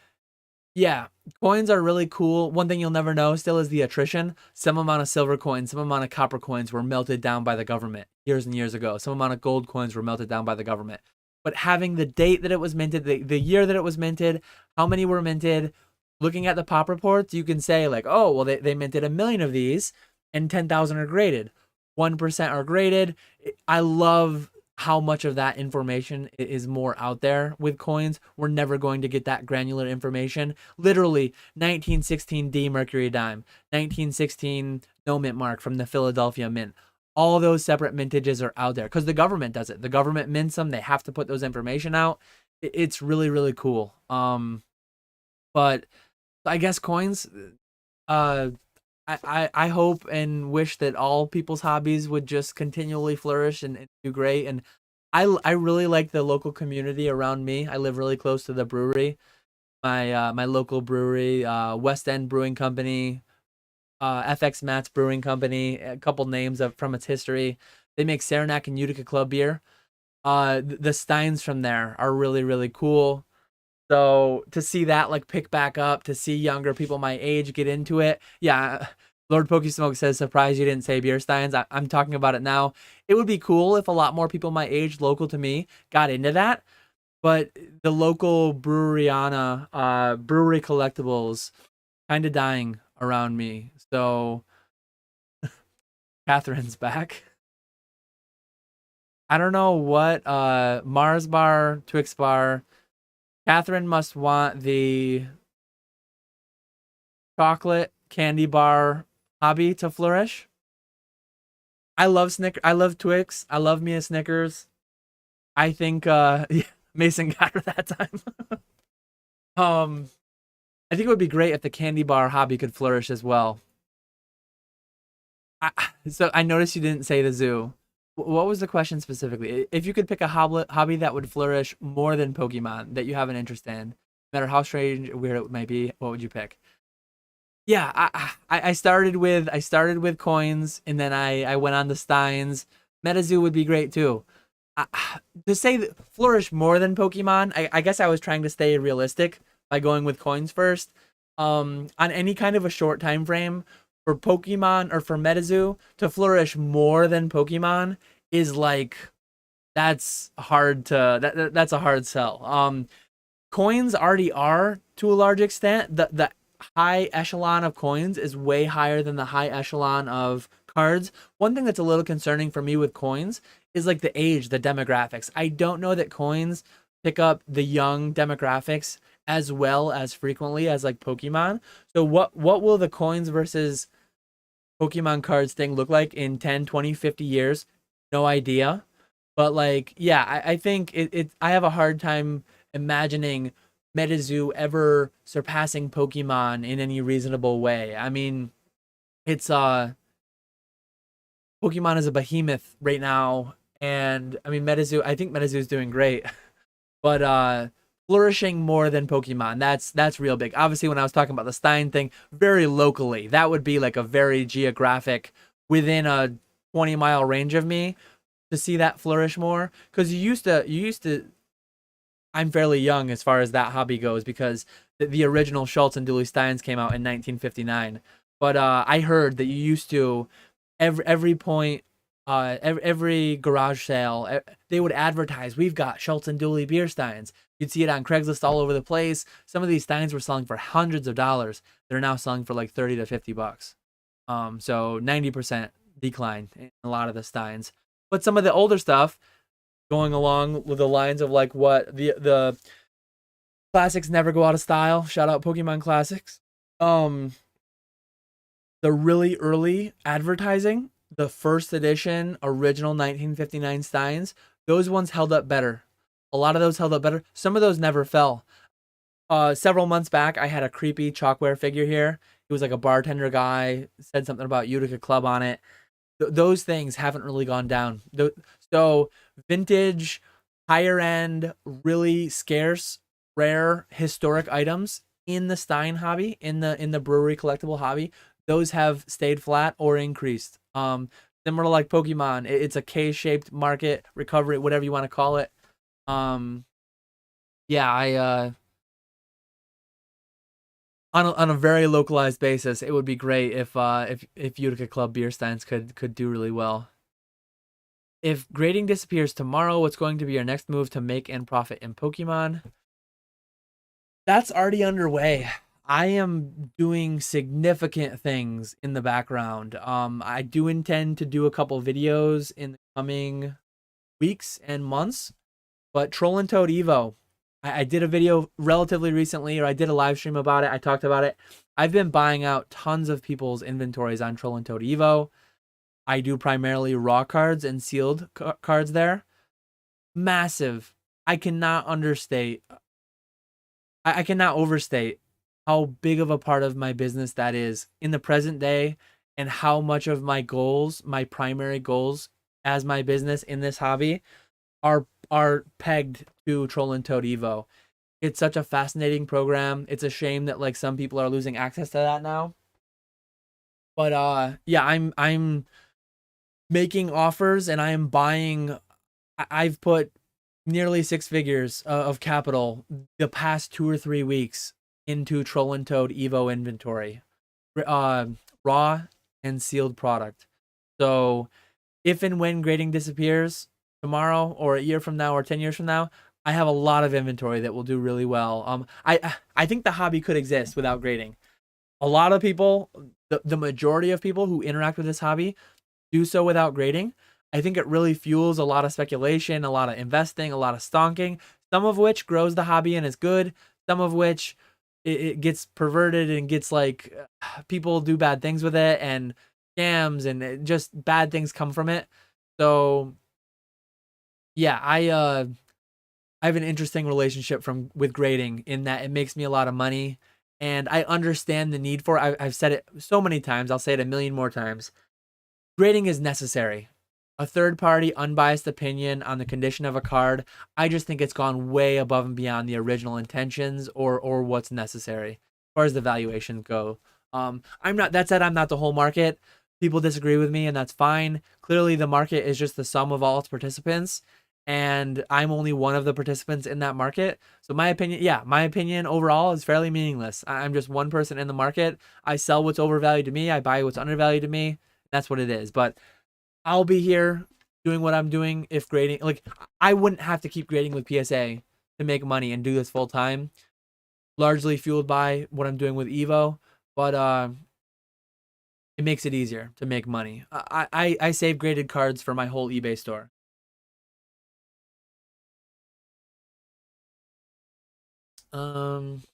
yeah, coins are really cool. One thing you'll never know still is the attrition. Some amount of silver coins, some amount of copper coins were melted down by the government years and years ago. Some amount of gold coins were melted down by the government. But having the date that it was minted, the year that it was minted, how many were minted, looking at the pop reports, you can say like, oh, well, they minted 1 million of these and 10,000 are graded. 1% are graded. I love how much of that information is more out there with coins. We're never going to get that granular information. Literally 1916D Mercury dime, 1916 no mint mark from the Philadelphia Mint. All those separate mintages are out there because the government does it. The government mints them. They have to put those information out. It's really cool. But I guess coins. I hope and wish that all people's hobbies would just continually flourish and do great. And I really like the local community around me. I live really close to the brewery. My local brewery, West End Brewing Company, FX Matt's Brewing Company, a couple names from its history. They make Saranac and Utica Club beer. The Steins from there are really cool. So to see that like pick back up, to see younger people my age get into it, yeah. Lord Pokesmoke says, surprised you didn't say beer steins. I'm talking about it now. It would be cool if a lot more people my age, local to me, got into that. But the local breweriana, brewery collectibles, kind of dying around me. So Catherine's back. I don't know what Mars bar, Twix bar. Catherine must want the chocolate candy bar hobby to flourish. I love I love Twix. I love me a Snickers. I think yeah, Mason got her that time. um, I think it would be great if the candy bar hobby could flourish as well. I, so I noticed you didn't say the zoo. What was the question specifically? If you could pick a hobby that would flourish more than Pokemon that you have an interest in, no matter how strange or weird it might be, what would you pick? Yeah, I started with coins, and then I went on to Steins. MetaZoo would be great too. I, to say that flourish more than Pokemon, I guess I was trying to stay realistic by going with coins first. On any kind of a short time frame for Pokemon or for MetaZoo to flourish more than Pokemon is like that's hard to that's a hard sell. Coins already are to a large extent. The high echelon of coins is way higher than the high echelon of cards. One thing that's a little concerning for me with coins is like the age, the demographics. I don't know that coins pick up the young demographics as well as frequently as like Pokemon. So what will the coins versus Pokemon cards thing look like in 10, 20, 50 years? No idea. But like, yeah, I think I have a hard time imagining MetaZoo ever surpassing Pokemon in any reasonable way. I mean, it's Pokemon is a behemoth right now, and I mean MetaZoo, I think MetaZoo is doing great, but flourishing more than Pokemon. That's real big. Obviously, when I was talking about the Stein thing, very locally, that would be like a very geographic within a 20-mile range of me to see that flourish more because you used to I'm fairly young as far as that hobby goes because the original Schultz and Dooley Steins came out in 1959. But I heard that you used to every point, every garage sale, they would advertise, "We've got Schultz and Dooley beer steins." You'd see it on Craigslist all over the place. Some of these steins were selling for hundreds of dollars. They're now selling for like 30 to 50 bucks. So 90% decline in a lot of the steins. But some of the older stuff, going along with the lines of like what the classics never go out of style. Shout out Pokemon Classics. Um, the really early advertising, the first edition original 1959 Steins, those ones held up better. A lot of those held up better. Some of those never fell. Several months back, I had a creepy chalkware figure here. He was like a bartender guy, said something about Utica Club on it. Those things haven't really gone down. So vintage, higher end, really scarce, rare, historic items in the Stein hobby, in the brewery collectible hobby, those have stayed flat or increased. Similar to like Pokemon, it's a K-shaped market recovery, whatever you want to call it. Um, yeah, I on a very localized basis, it would be great if Utica Club beer steins could do really well. If grading disappears tomorrow, what's going to be your next move to make and profit in Pokemon? That's already underway. I am doing significant things in the background. I do intend to do a couple videos in the coming weeks and months, but Troll and Toad Evo, I did a video relatively recently, or I did a live stream about it. I talked about it. I've been buying out tons of people's inventories on Troll and Toad Evo. I do primarily raw cards and sealed cards there. Massive. I cannot understate. I cannot overstate how big of a part of my business that is in the present day, and how much of my goals, my primary goals as my business in this hobby, are pegged to Troll and Toad Evo. It's such a fascinating program. It's a shame that like some people are losing access to that now. But yeah, I'm making offers and I am buying. I've put nearly six figures of capital the past 2 or 3 weeks into Troll and Toad Evo inventory, uh, raw and sealed product. So if and when grading disappears tomorrow or a year from now or 10 years from now, I have a lot of inventory that will do really well. I think the hobby could exist without grading. A lot of people, the majority of people who interact with this hobby do so without grading. I think it really fuels a lot of speculation, a lot of investing, a lot of stonking, some of which grows the hobby and is good, some of which it gets perverted and gets like people do bad things with it and scams and just bad things come from it. So Yeah, I have an interesting relationship with grading in that it makes me a lot of money, and I understand the need for it. I've said it so many times. I'll say it a million more times. Grading is necessary. A third party, unbiased opinion on the condition of a card. I just think it's gone way above and beyond the original intentions or what's necessary as far as the valuations go. I'm not. That said, I'm not the whole market. People disagree with me, and that's fine. Clearly, the market is just the sum of all its participants, and I'm only one of the participants in that market. So my opinion, yeah, my opinion overall is fairly meaningless. I'm just one person in the market. I sell what's overvalued to me. I buy what's undervalued to me. That's what it is. But I'll be here doing what I'm doing if grading, like, I wouldn't have to keep grading with PSA to make money and do this full time, largely fueled by what I'm doing with Evo. But it makes it easier to make money. I save graded cards for my whole eBay store. Um,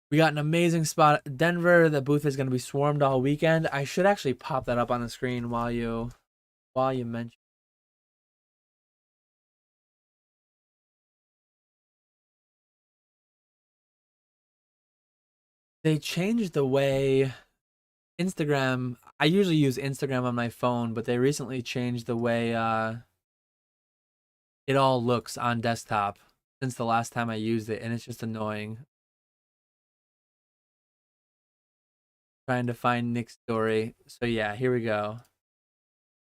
we got an amazing spot at Denver. The booth is going to be swarmed all weekend. I should actually pop that up on the screen while you mention. They changed the way Instagram. I usually use Instagram on my phone, but they recently changed the way it all looks on desktop since the last time I used it, and it's just annoying. Trying to find Nick's story. So yeah, here we go.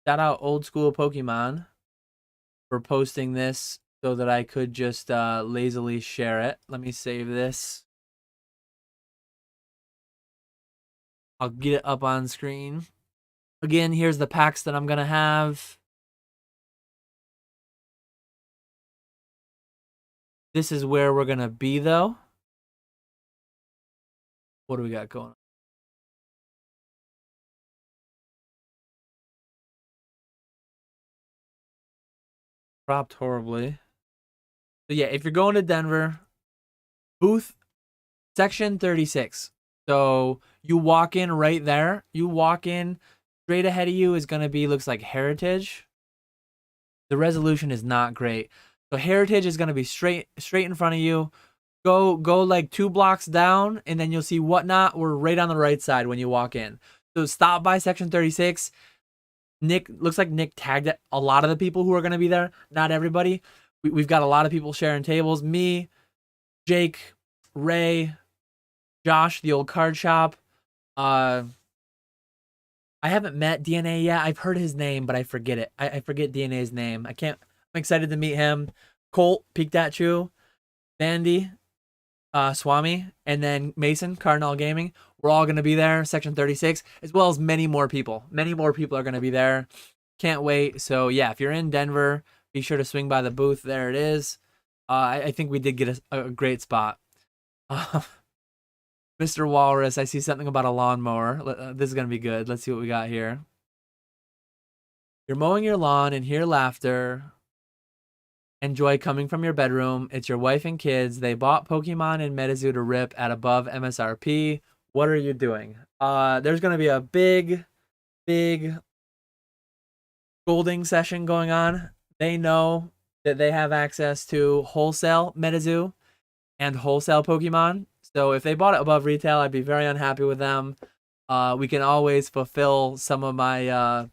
Shout out Old Skool Pokemon for posting this so that I could just lazily share it. Let me save this. I'll get it up on screen. Again, here's the packs that I'm gonna have. This is where we're gonna be though. What do we got going on? Dropped horribly. So yeah, if you're going to Denver, booth section 36. So you walk in right there. You walk in, straight ahead of you is gonna be, looks like Heritage. The resolution is not great. So Heritage is gonna be straight in front of you. Go like 2 blocks down, and then you'll see Whatnot. We're right on the right side when you walk in. So stop by section 36. Nick, looks like Nick tagged a lot of the people who are gonna be there. Not everybody. We've got a lot of people sharing tables. Me, Jake, Ray, Josh, the old card shop. I haven't met DNA yet. I've heard his name, but I forget it. I forget DNA's name. I can't. I'm excited to meet him. Colt, Peek That Chew, Bandy, Swami, and then Mason, Cardinal Gaming. We're all going to be there, section 36, as well as many more people. Many more people are going to be there. Can't wait. So, yeah, if you're in Denver, be sure to swing by the booth. There it is. I think we did get a great spot. Mr. Walrus, I see something about a lawnmower. This is going to be good. Let's see what we got here. You're mowing your lawn and hear laughter and joy coming from your bedroom. It's your wife and kids. They bought Pokemon and Metazoo to rip at above MSRP. What are you doing? There's going to be a big scolding session going on. They know that they have access to wholesale Metazoo and wholesale Pokemon. So if they bought it above retail, I'd be very unhappy with them. We can always fulfill some of my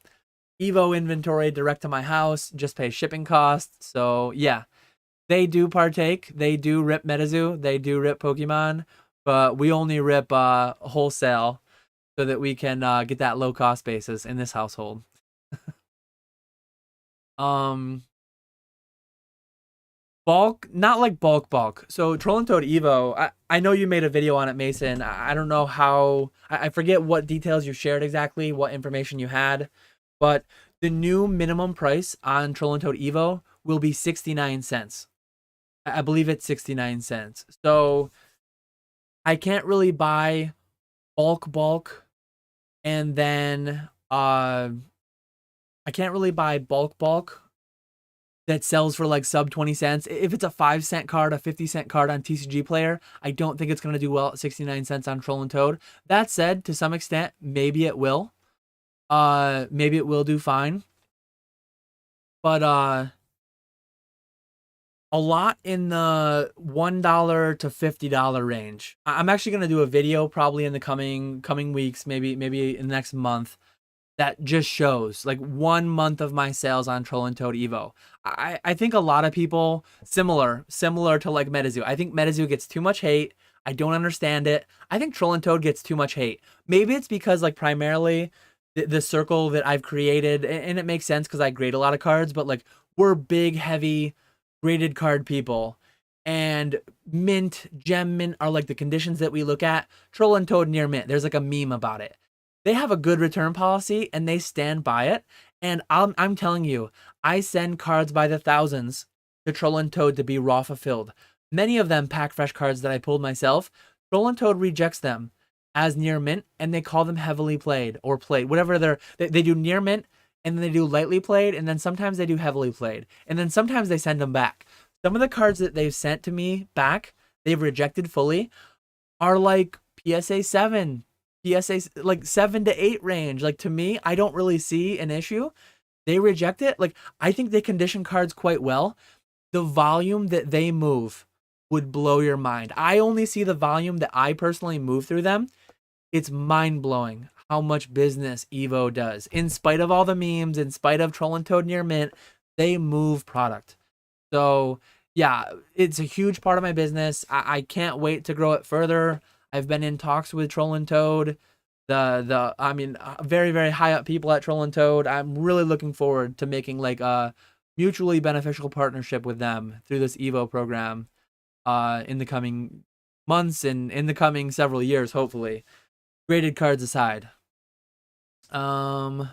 Evo inventory direct to my house, just pay shipping costs. So yeah, they do partake. They do rip Metazoo. They do rip Pokemon, but we only rip wholesale so that we can get that low cost basis in this household. Bulk, not like bulk. So Troll and Toad Evo, I know you made a video on it, Mason. I don't know how, I forget what details you shared exactly, what information you had, but the new minimum price on Troll and Toad Evo will be 69 cents. I believe it's 69 cents. So I can't really buy bulk, and then I can't really buy bulk that sells for like sub 20 cents. If it's a 5-cent card, a 50-cent card on TCG Player, I don't think it's going to do well at 69 cents on Troll and Toad. That said, to some extent, maybe it will. Maybe it will do fine. but a lot in the $1 to $50 range. I'm actually gonna do a video probably in the coming weeks, maybe in the next month, that just shows like 1 month of my sales on Troll and Toad Evo. I think a lot of people similar to like MetaZoo. I think MetaZoo gets too much hate. I don't understand it. I think Troll and Toad gets too much hate. Maybe it's because like primarily the circle that I've created, and it makes sense because I grade a lot of cards, but like we're big, heavy graded card people. And mint, gem mint are like the conditions that we look at. Troll and Toad near mint. There's like a meme about it. They have a good return policy and they stand by it. And I'm telling you, I send cards by the thousands to Troll and Toad to be raw fulfilled. Many of them pack fresh cards that I pulled myself. Troll and Toad rejects them as near mint, and they call them heavily played or played, whatever they do near mint, and then they do lightly played, and then sometimes they do heavily played, and then sometimes they send them back. Some of the cards that they've sent to me back, they've rejected fully, are like PSA 7, PSA like 7 to 8 range. Like to me, I don't really see an issue. They reject it. Like I think they condition cards quite well. The volume that they move would blow your mind. I only see the volume that I personally move through them. It's mind-blowing how much business Evo does. In spite of all the memes, in spite of Troll and Toad near mint, they move product. So yeah, it's a huge part of my business. I can't wait to grow it further. I've been in talks with Troll and Toad. I mean, very, very high up people at Troll and Toad. I'm really looking forward to making like a mutually beneficial partnership with them through this Evo program in the coming months and in the coming several years, hopefully. Graded cards aside. I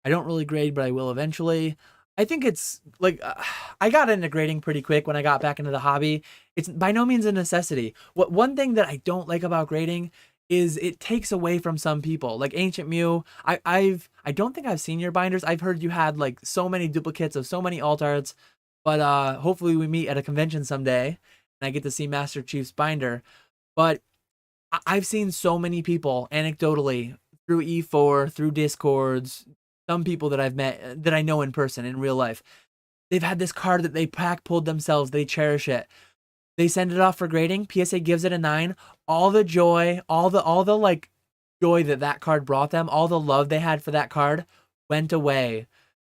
don't really grade, but I will eventually. I think it's like I got into grading pretty quick when I got back into the hobby. It's by no means a necessity. One thing that I don't like about grading is it takes away from some people. Like Ancient Mew, I don't think I've seen your binders. I've heard you had like so many duplicates of so many alt arts, but hopefully we meet at a convention someday and I get to see Master Chief's binder. But I've seen so many people anecdotally through E4, through Discords, some people that I've met that I know in person in real life. They've had this card that they pack pulled themselves. They cherish it. They send it off for grading. PSA gives it a 9. All the joy, all the like joy that card brought them, all the love they had for that card went away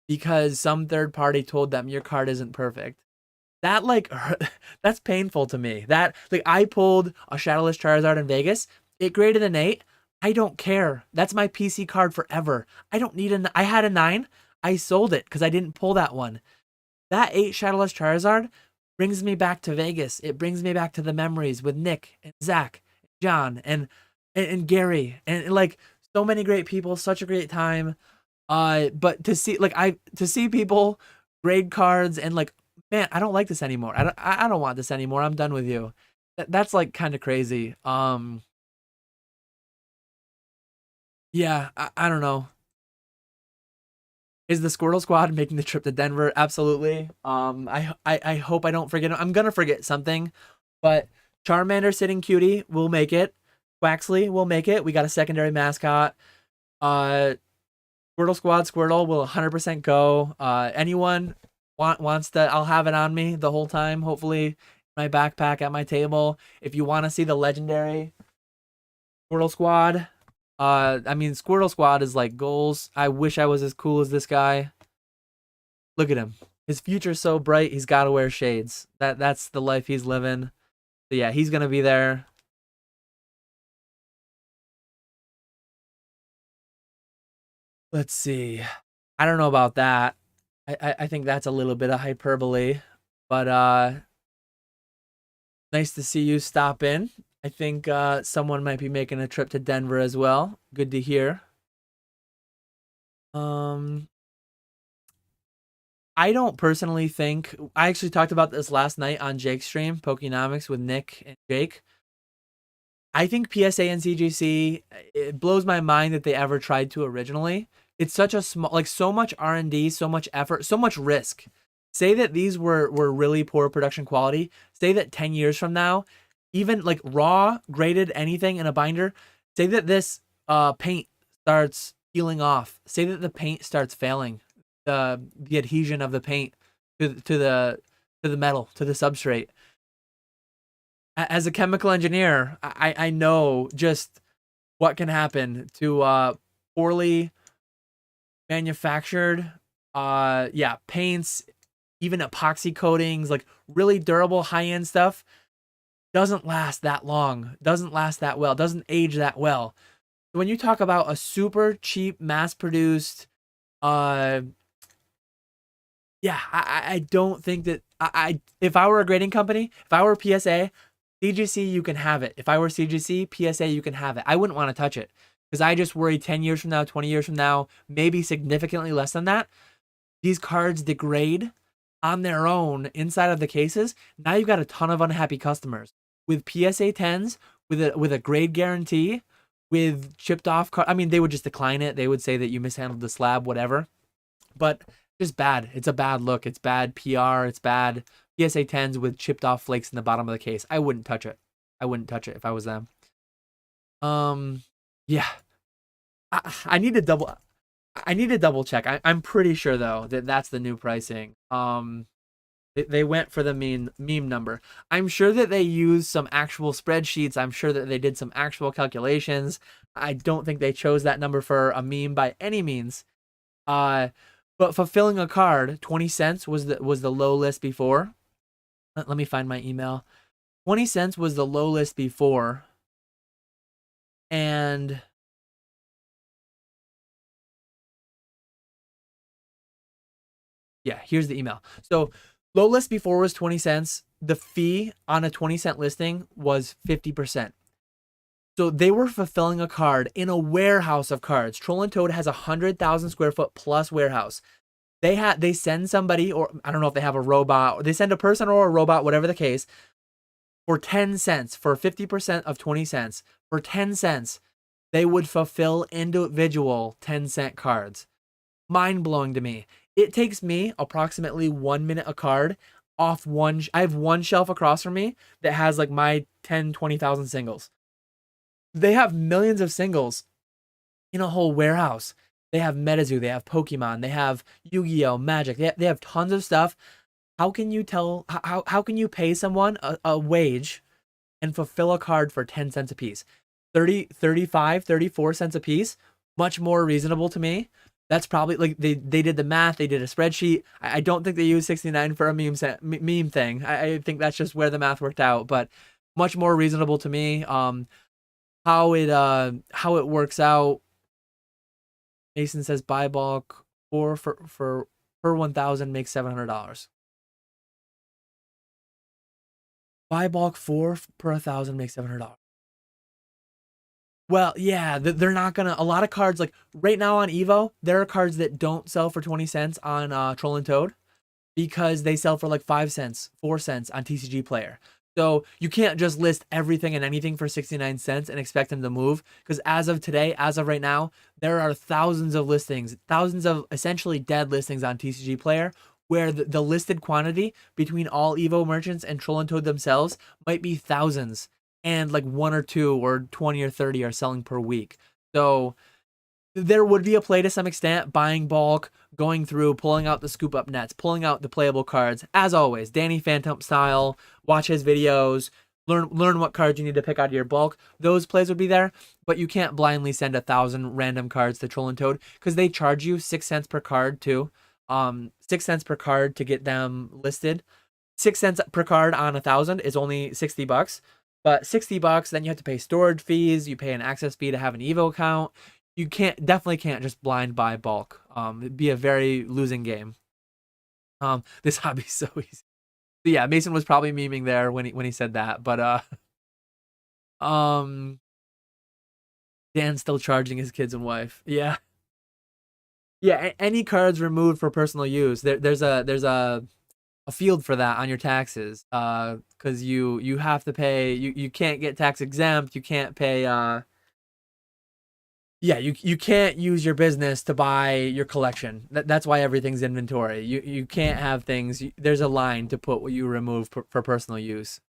because some third party told them your card isn't perfect. That like that's painful to me. That like I pulled a Shadowless Charizard in Vegas. It graded an 8. I don't care. That's my PC card forever. I don't need I had a 9. I sold it because I didn't pull that one. That 8 Shadowless Charizard brings me back to Vegas. It brings me back to the memories with Nick and Zach, and John, and Gary, and like so many great people. Such a great time. But to see people grade cards and like, man, I don't like this anymore. I don't want this anymore. I'm done with you. That's like kind of crazy. Yeah, I don't know. Is the Squirtle Squad making the trip to Denver? Absolutely. I hope I don't forget. I'm gonna forget something, but Charmander Sitting Cutie will make it. Quaxley will make it. We got a secondary mascot. Uh, Squirtle Squad Squirtle will 100% go. Anyone wants that? I'll have it on me the whole time. Hopefully, my backpack at my table. If you want to see the legendary Squirtle Squad, I mean, Squirtle Squad is like goals. I wish I was as cool as this guy. Look at him. His future's so bright, he's got to wear shades. That's the life he's living. So yeah, he's going to be there. Let's see. I don't know about that. I think that's a little bit of hyperbole. But nice to see you stop in. I think someone might be making a trip to Denver as well. Good to hear. I don't personally think I actually talked about this last night on Jake's stream, Pokenomics with Nick and Jake. I think PSA and CGC, it blows my mind that they ever tried to originally. It's such a small, like so much R&D, so much effort, so much risk. Say that these were really poor production quality. Say that 10 years from now, even like raw graded anything in a binder, say that this paint starts peeling off. Say that the paint starts failing. the adhesion of the paint to the metal, to the substrate. As a chemical engineer, I know just what can happen to poorly manufactured paints, even epoxy coatings, like really durable high-end stuff doesn't last that long, doesn't last that well, doesn't age that well. When you talk about a super cheap mass-produced I don't think that if I were a grading company, if I were PSA, CGC, you can have it. If I were CGC, PSA, you can have it. I wouldn't want to touch it because I just worry 10 years from now, 20 years from now, maybe significantly less than that, these cards degrade on their own inside of the cases. Now you've got a ton of unhappy customers with PSA 10s, with a grade guarantee, with chipped off card. I mean, they would just decline it. They would say that you mishandled the slab, whatever. But just bad. It's a bad look. It's bad PR. It's bad. PSA 10s with chipped off flakes in the bottom of the case. I wouldn't touch it. I wouldn't touch it if I was them. Yeah. I need to double check. I'm pretty sure though that that's the new pricing. They went for the meme number. I'm sure that they used some actual spreadsheets. I'm sure that they did some actual calculations. I don't think they chose that number for a meme by any means. But fulfilling a card, 20 cents was the low list before. Let me find my email. 20 cents was the low list before. And yeah, here's the email. So low list before was 20 cents. The fee on a 20-cent listing was 50%. So they were fulfilling a card in a warehouse of cards. Troll and Toad has 100,000 square foot plus warehouse. They send somebody, or I don't know if they have a robot, or they send a person or a robot, whatever the case, for 10 cents, for 50% of 20 cents. For 10 cents, they would fulfill individual 10-cent cards. Mind-blowing to me. It takes me approximately 1 minute a card off one. I have one shelf across from me that has like my 10, 20,000 singles. They have millions of singles in a whole warehouse. They have MetaZoo, they have Pokemon, they have Yu-Gi-Oh, Magic. They have tons of stuff. How can you pay someone a wage and fulfill a card for 10 cents a piece? 30, 35, 34 cents a piece, much more reasonable to me. That's probably like they did the math, they did a spreadsheet. I don't think they used 69 for a meme thing. I think that's just where the math worked out, but much more reasonable to me. How it works out. Mason says buy bulk 4 for per 1,000 makes $700. Buy bulk 4 per 1,000 makes $700. Well, yeah, they're not gonna. A lot of cards, like right now on Evo, there are cards that don't sell for 20 cents on Troll and Toad because they sell for like 5 cents, 4 cents on TCG Player. So you can't just list everything and anything for 69 cents and expect them to move. Because as of today, as of right now, there are thousands of listings, thousands of essentially dead listings on TCG Player where the listed quantity between all Evo merchants and Troll and Toad themselves might be thousands. And like 1 or 2 or 20 or 30 are selling per week. So there would be a play to some extent, buying bulk, going through, pulling out the scoop up nets, pulling out the playable cards. As always, Danny Phantom style, watch his videos, learn what cards you need to pick out of your bulk. Those plays would be there, but you can't blindly send 1,000 random cards to Troll and Toad because they charge you 6 cents per card too. 6 cents per card to get them listed. 6 cents per card on 1,000 is only $60. But $60, then you have to pay storage fees. You pay an access fee to have an Evo account. You definitely can't just blind buy bulk. It'd be a very losing game. This hobby's so easy. So yeah, Mason was probably memeing there when he said that, but Dan's still charging his kids and wife. Yeah. Yeah, any cards removed for personal use. There's a field for that on your taxes. Because you have to pay. You can't get tax exempt. You can't pay. Yeah, you can't use your business to buy your collection. That's why everything's inventory. You can't have things. There's a line to put what you remove for personal use.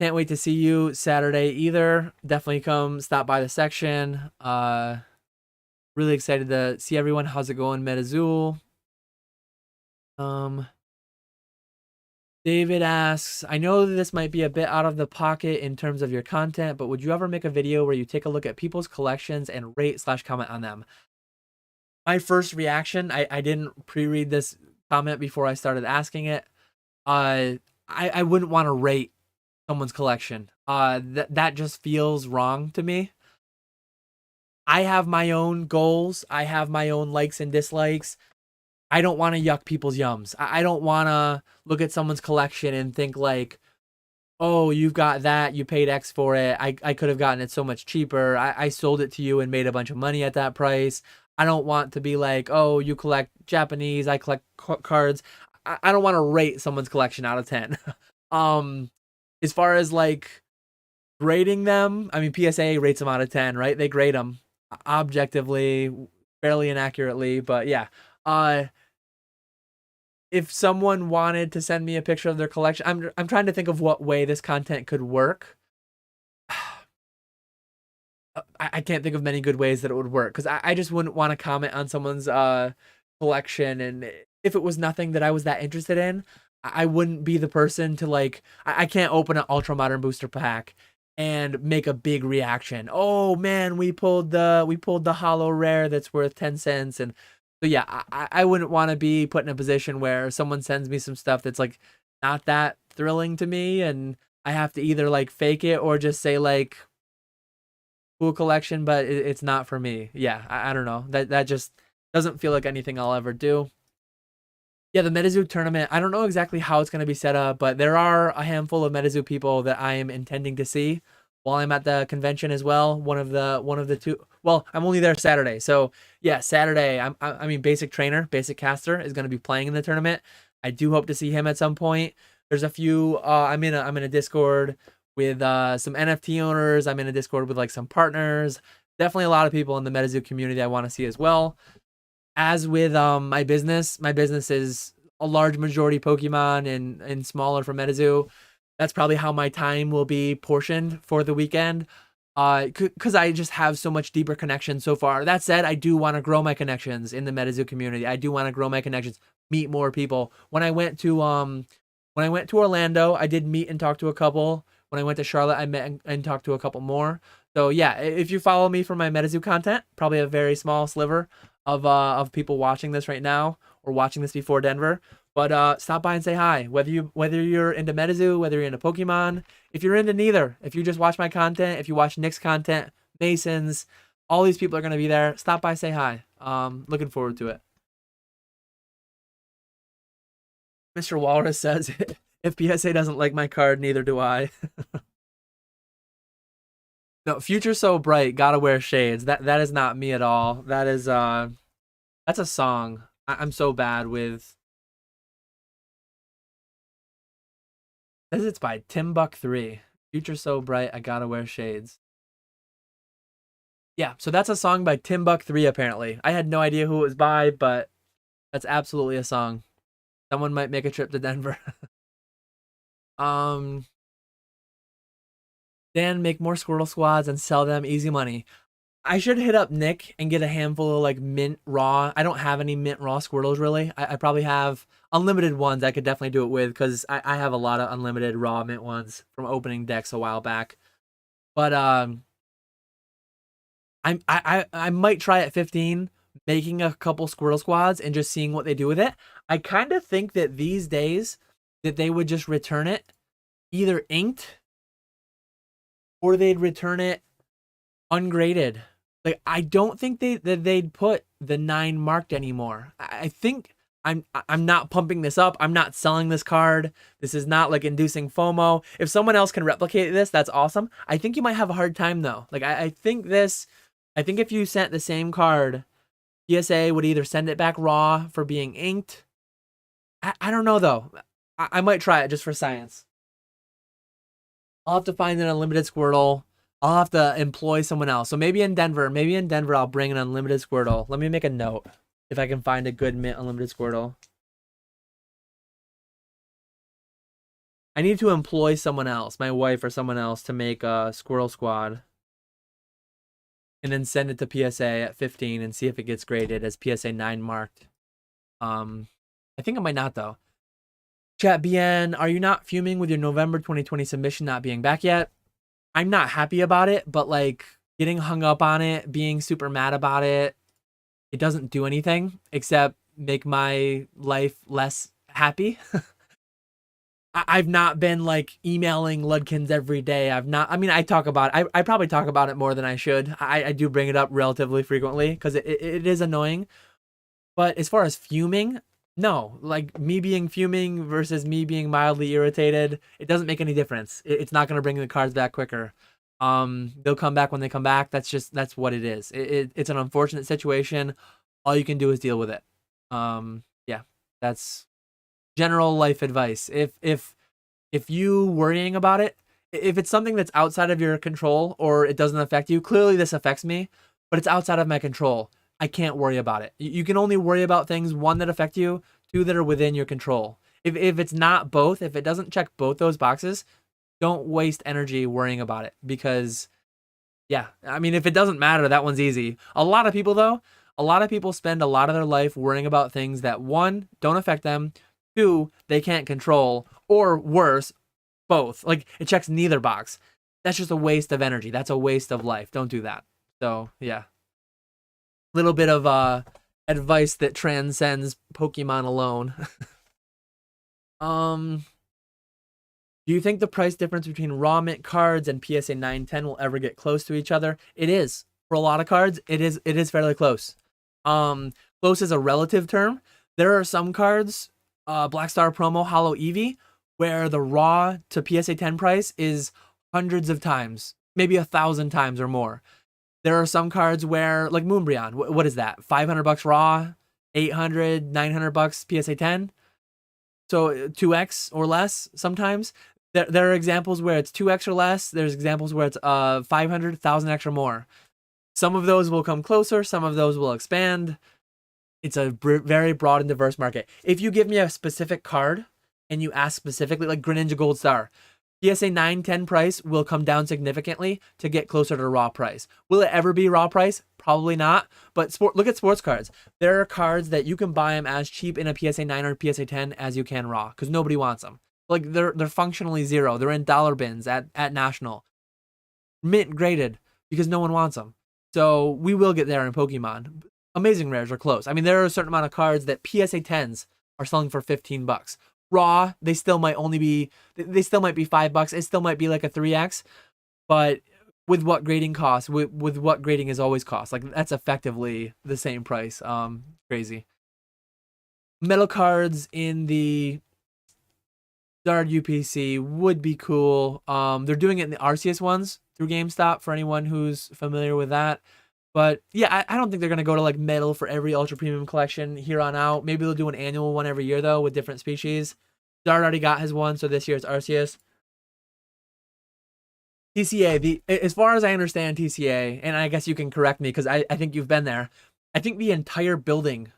Can't wait to see you Saturday either. Definitely come stop by the section. Really excited to see everyone. How's it going, MetaZool? Um, David asks, I know this might be a bit out of the pocket in terms of your content, but would you ever make a video where you take a look at people's collections and rate/comment on them? My first reaction, I didn't pre-read this comment before I started asking it. I wouldn't want to rate someone's collection. That just feels wrong to me. I have my own goals. I have my own likes and dislikes. I don't want to yuck people's yums. I don't want to look at someone's collection and think like, oh, you've got that. You paid X for it. I could have gotten it so much cheaper. I sold it to you and made a bunch of money at that price. I don't want to be like, oh, you collect Japanese. I collect cards. I don't want to rate someone's collection out of 10. As far as like grading them, I mean, PSA rates them out of 10, right? They grade them objectively, fairly inaccurately, but yeah. If someone wanted to send me a picture of their collection, I'm trying to think of what way this content could work. I can't think of many good ways that it would work because I just wouldn't want to comment on someone's collection, and if it was nothing that I was that interested in, I wouldn't be the person to like. I can't open an ultra modern booster pack and make a big reaction. Oh man, we pulled the holo rare that's worth 10 cents, and so yeah, I wouldn't want to be put in a position where someone sends me some stuff that's like not that thrilling to me, and I have to either like fake it or just say like cool collection, but it's not for me. Yeah, I don't know. That just doesn't feel like anything I'll ever do. Yeah, the MetaZoo tournament, I don't know exactly how it's going to be set up, but there are a handful of MetaZoo people that I am intending to see while I'm at the convention as well. One of the two. Well, I'm only there Saturday. So, yeah, Saturday, I mean Basic Trainer, Basic Caster is going to be playing in the tournament. I do hope to see him at some point. There's a few I'm in a Discord with some NFT owners. I'm in a Discord with like some partners. Definitely a lot of people in the MetaZoo community I want to see as well. As with my business is a large majority Pokemon and smaller for MetaZoo. That's probably how my time will be portioned for the weekend. Because I just have so much deeper connection so far. That said, I do want to grow my connections in the MetaZoo community. I do want to grow my connections, meet more people. When I went to Orlando, I did meet and talk to a couple. When I went to Charlotte, I met and talked to a couple more. So yeah, if you follow me for my MetaZoo content, probably a very small sliver of people watching this right now or watching this before Denver. But stop by and say hi. Whether you're into MetaZoo, whether you're into Pokemon, if you're into neither, if you just watch my content, if you watch Nick's content, Mason's, all these people are gonna be there. Stop by, say hi. Looking forward to it. Mr. Walrus says, if PSA doesn't like my card, neither do I. No, future so bright, gotta wear shades. That is not me at all. That's a song. I'm so bad with. Says it's by Timbuk3. Future so bright, I gotta wear shades. Yeah, so that's a song by Timbuk3 apparently. I had no idea who it was by, but that's absolutely a song. Someone might make a trip to Denver. um Dan, make more Squirtle Squads and sell them, easy money. I should hit up Nick and get a handful of like mint raw. I don't have any mint raw Squirtles really. I probably have unlimited ones I could definitely do it with because I have a lot of unlimited raw mint ones from opening decks a while back. But I might try at 15 making a couple Squirtle Squads and just seeing what they do with it. I kind of think that these days that they would just return it either inked or they'd return it ungraded. Like I don't think they'd put the 9 marked anymore. I think I'm not pumping this up. I'm not selling this card. This is not like inducing FOMO. If someone else can replicate this, that's awesome. I think you might have a hard time though. Like I think if you sent the same card, PSA would either send it back raw for being inked. I don't know though. I might try it just for science. I'll have to find an unlimited Squirtle. I'll have to employ someone else. So maybe in Denver, I'll bring an unlimited Squirtle. Let me make a note if I can find a good mint unlimited Squirtle. I need to employ someone else, my wife or someone else, to make a Squirtle Squad. And then send it to PSA at 15 and see if it gets graded as PSA 9 marked. I think I might not though. Chat BN, are you not fuming with your November 2020 submission not being back yet? I'm not happy about it, but like getting hung up on it, being super mad about it, it doesn't do anything except make my life less happy. I've not been like emailing Ludkins every day. I've not, I mean, I talk about it. I probably talk about it more than I should. I do bring it up relatively frequently because it is annoying. But as far as fuming, no, like me being fuming versus me being mildly irritated, it doesn't make any difference. It's not going to bring the cards back quicker. They'll come back when they come back. That's what it is. It's an unfortunate situation. All you can do is deal with it. Yeah, that's general life advice. If you worrying about it, if it's something that's outside of your control or it doesn't affect you, clearly this affects me, but it's outside of my control. I can't worry about it. You can only worry about things, one, that affect you, two, that are within your control. If it's not both, if it doesn't check both those boxes, don't waste energy worrying about it because, yeah, I mean, if it doesn't matter, that one's easy. A lot of people spend a lot of their life worrying about things that, one, don't affect them, two, they can't control, or worse, both. Like, it checks neither box. That's just a waste of energy. That's a waste of life. Don't do that. So, yeah. Little bit of advice that transcends Pokemon alone. Do you think the price difference between raw mint cards and PSA 910 will ever get close to each other? It is. For a lot of cards, it is fairly close. Close is a relative term. There are some cards, Black Star Promo, Hollow Eevee, where the raw to PSA 10 price is hundreds of times, maybe 1,000 times or more. There are some cards where, like Moonbreon, what is that? $500 raw, 800, 900 bucks PSA 10. So 2x or less sometimes. There are examples where it's 2x or less. There's examples where it's 500, 1,000 extra more. Some of those will come closer. Some of those will expand. It's a very broad and diverse market. If you give me a specific card and you ask specifically, like Greninja Gold Star, PSA 910 price will come down significantly to get closer to raw price. Will it ever be raw price? Probably not. But look at sports cards. There are cards that you can buy them as cheap in a PSA 9 or PSA 10 as you can raw because nobody wants them. Like they're functionally zero. They're in dollar bins at National. Mint graded because no one wants them. So we will get there in Pokemon. Amazing rares are close. I mean, there are a certain amount of cards that PSA 10s are selling for $15. Raw, they still might be $5. It still might be like a 3x, but with what grading costs, with what grading is always cost, like that's effectively the same price. Crazy. Metal cards in the Zard UPC would be cool. They're doing it in the Arceus ones through GameStop for anyone who's familiar with that. But yeah, I don't think they're going to go to like metal for every ultra premium collection here on out. Maybe they'll do an annual one every year though with different species. Zard already got his one, so this year it's Arceus. TCA, as far as I understand TCA, and I guess you can correct me because I think you've been there. I think the entire building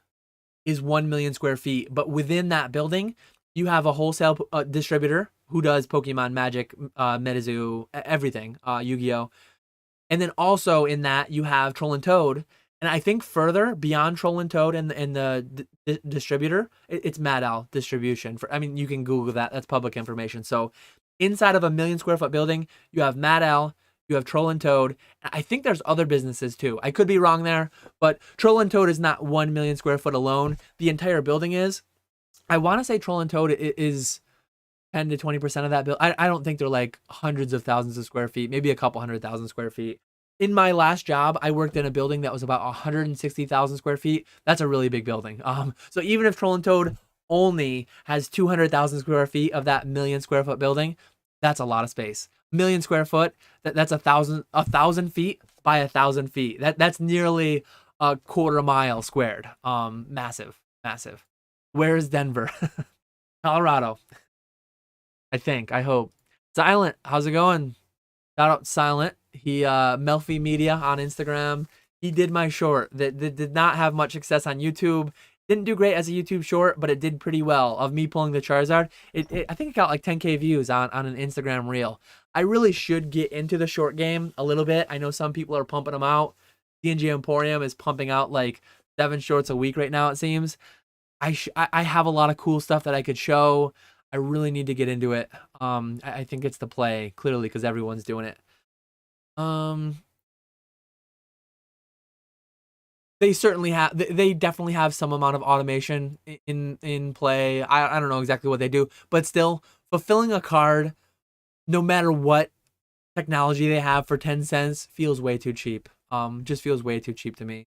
is 1 million square feet, but within that building, you have a wholesale distributor who does Pokemon, Magic, Metazoo, everything, Yu-Gi-Oh! And then also in that you have Troll and Toad, and I think further beyond Troll and Toad and the distributor, it's Mad Owl distribution. I mean, you can Google that. That's public information. So inside of a 1 million square foot building, you have Mad Owl, you have Troll and Toad. I think there's other businesses too. I could be wrong there, but Troll and Toad is not 1 million square foot alone. The entire building is. I want to say Troll and Toad is 10 to 20% of that build. I don't think they're like hundreds of thousands of square feet, maybe a couple 100,000 square feet. In my last job, I worked in a building that was about 160,000 square feet. That's a really big building. So even if Troll and Toad only has 200,000 square feet of that 1 million square foot building, that's a lot of space. 1 million square foot, that's 1,000 feet by 1,000 feet. That's nearly a quarter mile squared. Massive. Where's Denver? Colorado. I hope. Silent, how's it going? Shout out Silent. He Melfi Media on Instagram. He did my short that did not have much success on YouTube. Didn't do great as a YouTube short, but it did pretty well of me pulling the Charizard. I think it got like 10K views on an Instagram reel. I really should get into the short game a little bit. I know some people are pumping them out. D&G Emporium is pumping out like 7 shorts a week right now, it seems. I have a lot of cool stuff that I could show. I really need to get into it. I think it's the play, clearly, because everyone's doing it. Um, they certainly have. They definitely have some amount of automation in play. I don't know exactly what they do, but still, fulfilling a card, no matter what technology they have for 10 cents, feels way too cheap. Just feels way too cheap to me.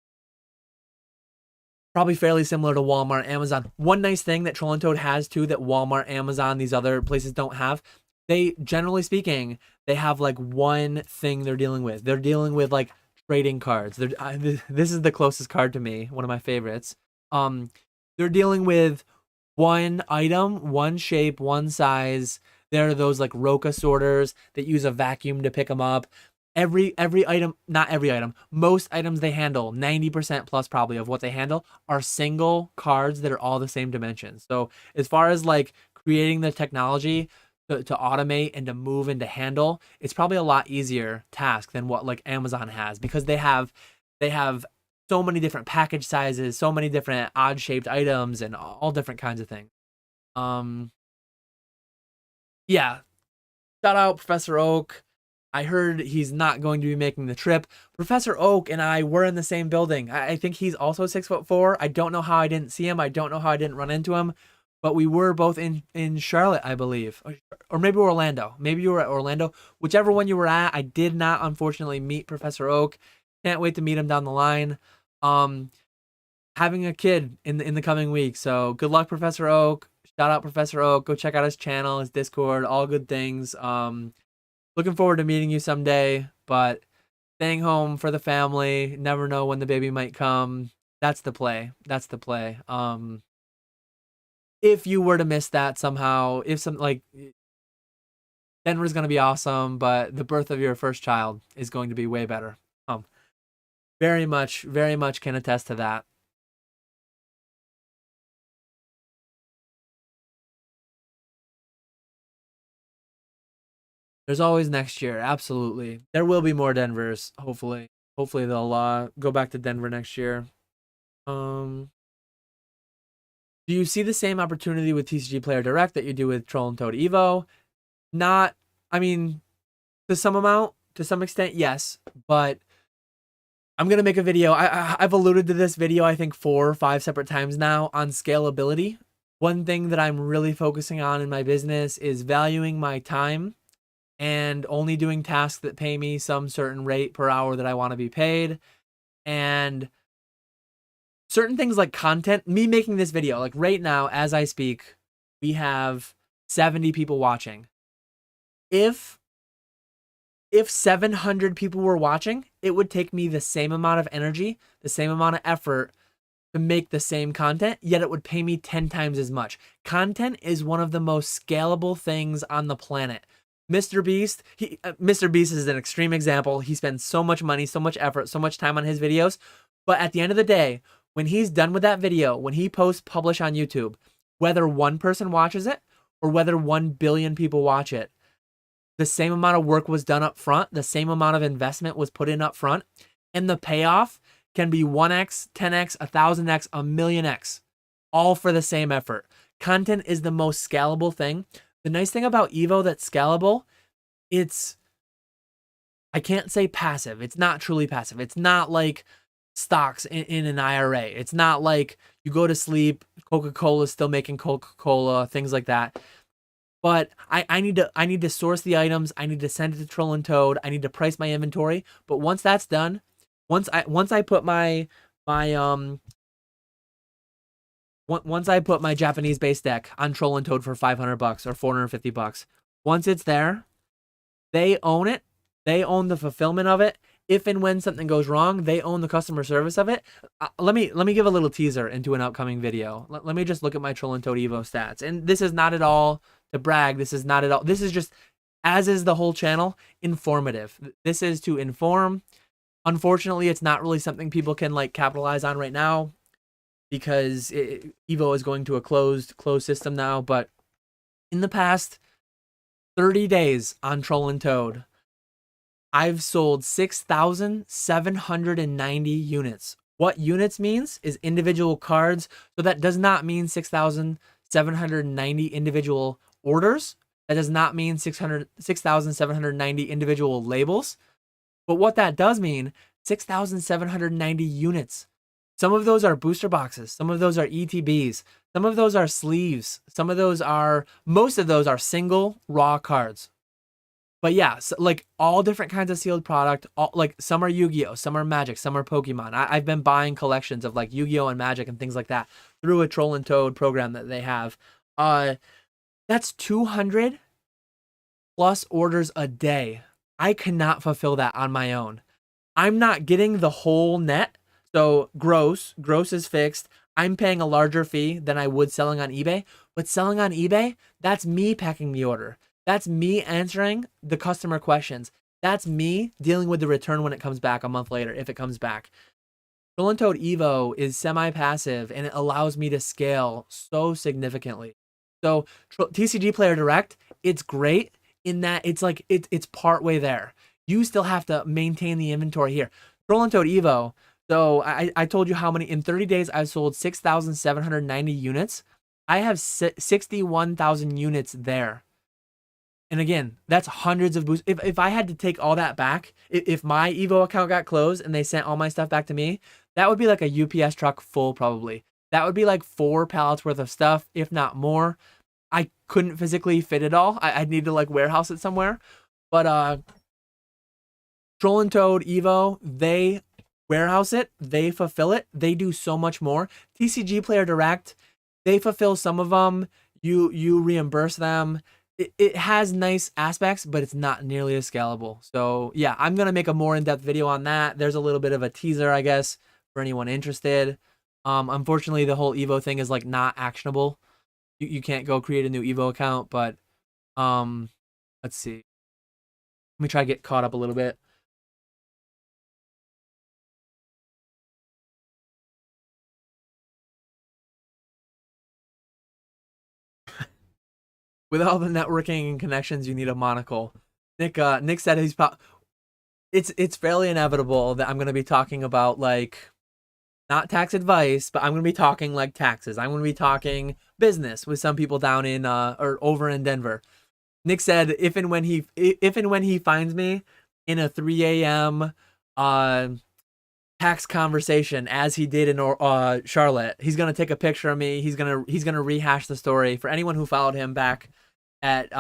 Probably fairly similar to Walmart, Amazon. One nice thing that Troll and Toad has too that Walmart, Amazon, these other places don't have, they, generally speaking, they have like one thing they're dealing with. They're dealing with like trading cards. This is the closest card to me, one of my favorites. Um, they're dealing with one item, one shape, one size. There are those like Roca sorters that use a vacuum to pick them up. Every item, not every item, most items they handle, 90% plus probably of what they handle are single cards that are all the same dimensions. So as far as like creating the technology to automate and to move and to handle, it's probably a lot easier task than what like Amazon has, because they have so many different package sizes, so many different odd shaped items, and all different kinds of things. Um, yeah, shout out Professor Oak. I heard he's not going to be making the trip. Professor Oak and I were in the same building. I think he's also 6'4". I don't know how I didn't see him. I don't know how I didn't run into him, but we were both in Charlotte, I believe, or maybe Orlando. Maybe you were at Orlando. Whichever one you were at, I did not unfortunately meet Professor Oak. Can't wait to meet him down the line. Um, Having a kid in the coming week. So good luck, Professor Oak. Shout out Professor Oak. Go check out his channel, his Discord, all good things. Looking forward to meeting you someday, but staying home for the family. Never know when the baby might come. That's the play. That's the play. If you were to miss that somehow, if some like Denver's gonna be awesome, but the birth of your first child is going to be way better. Very much can attest to that. There's always next year. Absolutely. There will be more Denvers, hopefully. Hopefully they'll go back to Denver next year. Um do you see the same opportunity with TCG Player Direct that you do with Troll and Toad Evo? Not, I mean, to some amount, to some extent, yes, but I'm gonna make a video. I've alluded to this video, I think 4 or 5 separate times now, on scalability. One thing that I'm really focusing on in my business is valuing my time and only doing tasks that pay me some certain rate per hour that I want to be paid. And certain things like content, me making this video, like right now as I speak, we have 70 people watching. If 700 people were watching, it would take me the same amount of energy, the same amount of effort to make the same content, yet it would pay me 10 times as much. Content is one of the most scalable things on the planet. Mr. Beast, Mr. Beast is an extreme example. He spends so much money, so much effort, so much time on his videos, but at the end of the day, when he's done with that video, when he posts publish on YouTube, whether one person watches it or whether 1 billion people watch it, the same amount of work was done up front, the same amount of investment was put in up front, and the payoff can be 1x, 10x, 1,000x, a million x, all for the same effort. Content is the most scalable thing. The nice thing about Evo that's scalable, it's, I can't say passive. It's not truly passive. It's not like stocks in an IRA. It's not like you go to sleep, Coca-Cola is still making Coca-Cola, things like that. But I need to source the items. I need to send it to Troll and Toad. I need to price my inventory. But once that's done, once I put my once I put my Japanese base deck on Troll and Toad for $500 or $450, once it's there, they own it. They own the fulfillment of it. If and when something goes wrong, they own the customer service of it. Let me give a little teaser into an upcoming video. Let me just look at my Troll and Toad Evo stats. And this is not at all to brag. This is not at all. This is just, as is the whole channel, informative. This is to inform. Unfortunately, it's not really something people can like capitalize on right now because Evo is going to a closed system now. But in the past 30 days on Troll and Toad, I've sold 6,790 units What units means is individual cards. So that does not mean 6,790 individual orders. That does not mean 6,790 individual labels. But what that does mean, 6,790 units. Some of those are booster boxes. Some of those are ETBs. Some of those are sleeves. Most of those are single raw cards. But yeah, so like all different kinds of sealed product. Like some are Yu-Gi-Oh, some are Magic, some are Pokemon. I've been buying collections of like Yu-Gi-Oh and Magic and things like that through a Troll and Toad program that they have. That's 200 plus orders a day. I cannot fulfill that on my own. I'm not getting the whole net. So gross is fixed. I'm paying a larger fee than I would selling on eBay. But selling on eBay, that's me packing the order. That's me answering the customer questions. That's me dealing with the return when it comes back a month later, if it comes back. Troll and Toad Evo is semi-passive, and it allows me to scale so significantly. So TCG Player Direct, it's great in that it's like it's partway there. You still have to maintain the inventory here. Troll and Toad Evo, so I told you how many, in 30 days I've sold 6,790 units. I have 61,000 units there. And again, that's hundreds of boosts. If I had to take all that back, if my Evo account got closed and they sent all my stuff back to me, that would be like a UPS truck full probably. That would be like 4 pallets worth of stuff, if not more. I couldn't physically fit it all. I'd need to like warehouse it somewhere. But Troll and Toad Evo, they warehouse it, they fulfill it, they do so much more. TCG Player Direct, they fulfill some of them, you reimburse them. It has nice aspects, but it's not nearly as scalable. So yeah, I'm gonna make a more in-depth video on that. There's a little bit of a teaser, I guess, for anyone interested. Unfortunately, the whole Evo thing is like not actionable. You can't go create a new Evo account, but let's see. Let me try to get caught up a little bit. With all the networking and connections, you need a monocle. Nick said it's fairly inevitable that I'm gonna be talking about like not tax advice, but I'm gonna be talking like taxes. I'm gonna be talking business with some people down in or over in Denver. Nick said if and when he finds me in a 3 a.m. tax conversation as he did in Charlotte, he's gonna take a picture of me. He's gonna rehash the story for anyone who followed him back at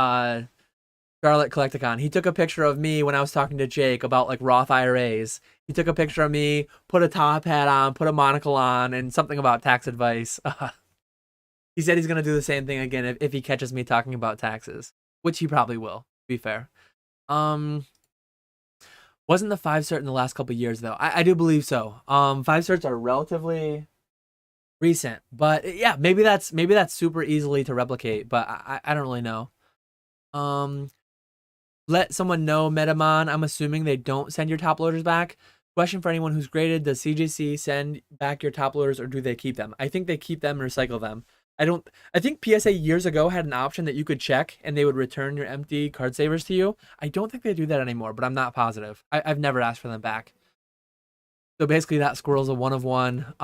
Charlotte Collectacon. He took a picture of me when I was talking to Jake about like Roth IRAs. He took a picture of me, put a top hat on, put a monocle on, and something about tax advice. He said he's gonna do the same thing again if he catches me talking about taxes, which he probably will. To be fair, wasn't the 5 cert in the last couple years though? I do believe so. 5 certs are relatively recent, but yeah, maybe that's super easily to replicate, but I don't really know. Let someone know, Metamon. I'm assuming they don't send your top loaders back. Question for anyone who's graded: does CJC send back your top loaders, or do they keep them? I think they keep them and recycle them. I think PSA years ago had an option that you could check and they would return your empty card savers to you. I don't think they do that anymore, but I'm not positive. I've never asked for them back. So basically that squirrel's a 1 of 1.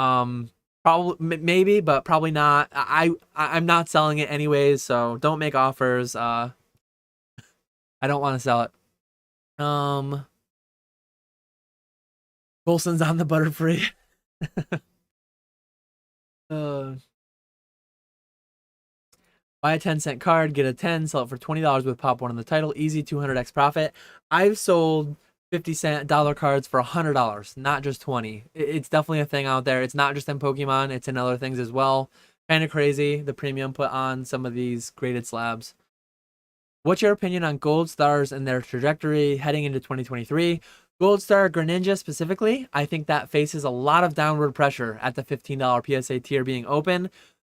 Probably, maybe, but probably not. I'm not selling it anyways, so don't make offers. I don't want to sell it. Colson's on the Butterfree. Buy a 10-cent card, get a 10, sell it for $20 with pop 1 in the title. Easy 200x profit. I've sold 50-cent dollar cards for $100, not just 20. It's definitely a thing out there. It's not just in Pokemon, it's in other things as well. Kind of crazy, the premium put on some of these graded slabs. What's your opinion on Gold Stars and their trajectory heading into 2023? Gold Star Greninja specifically, I think that faces a lot of downward pressure at the $15 PSA tier being open.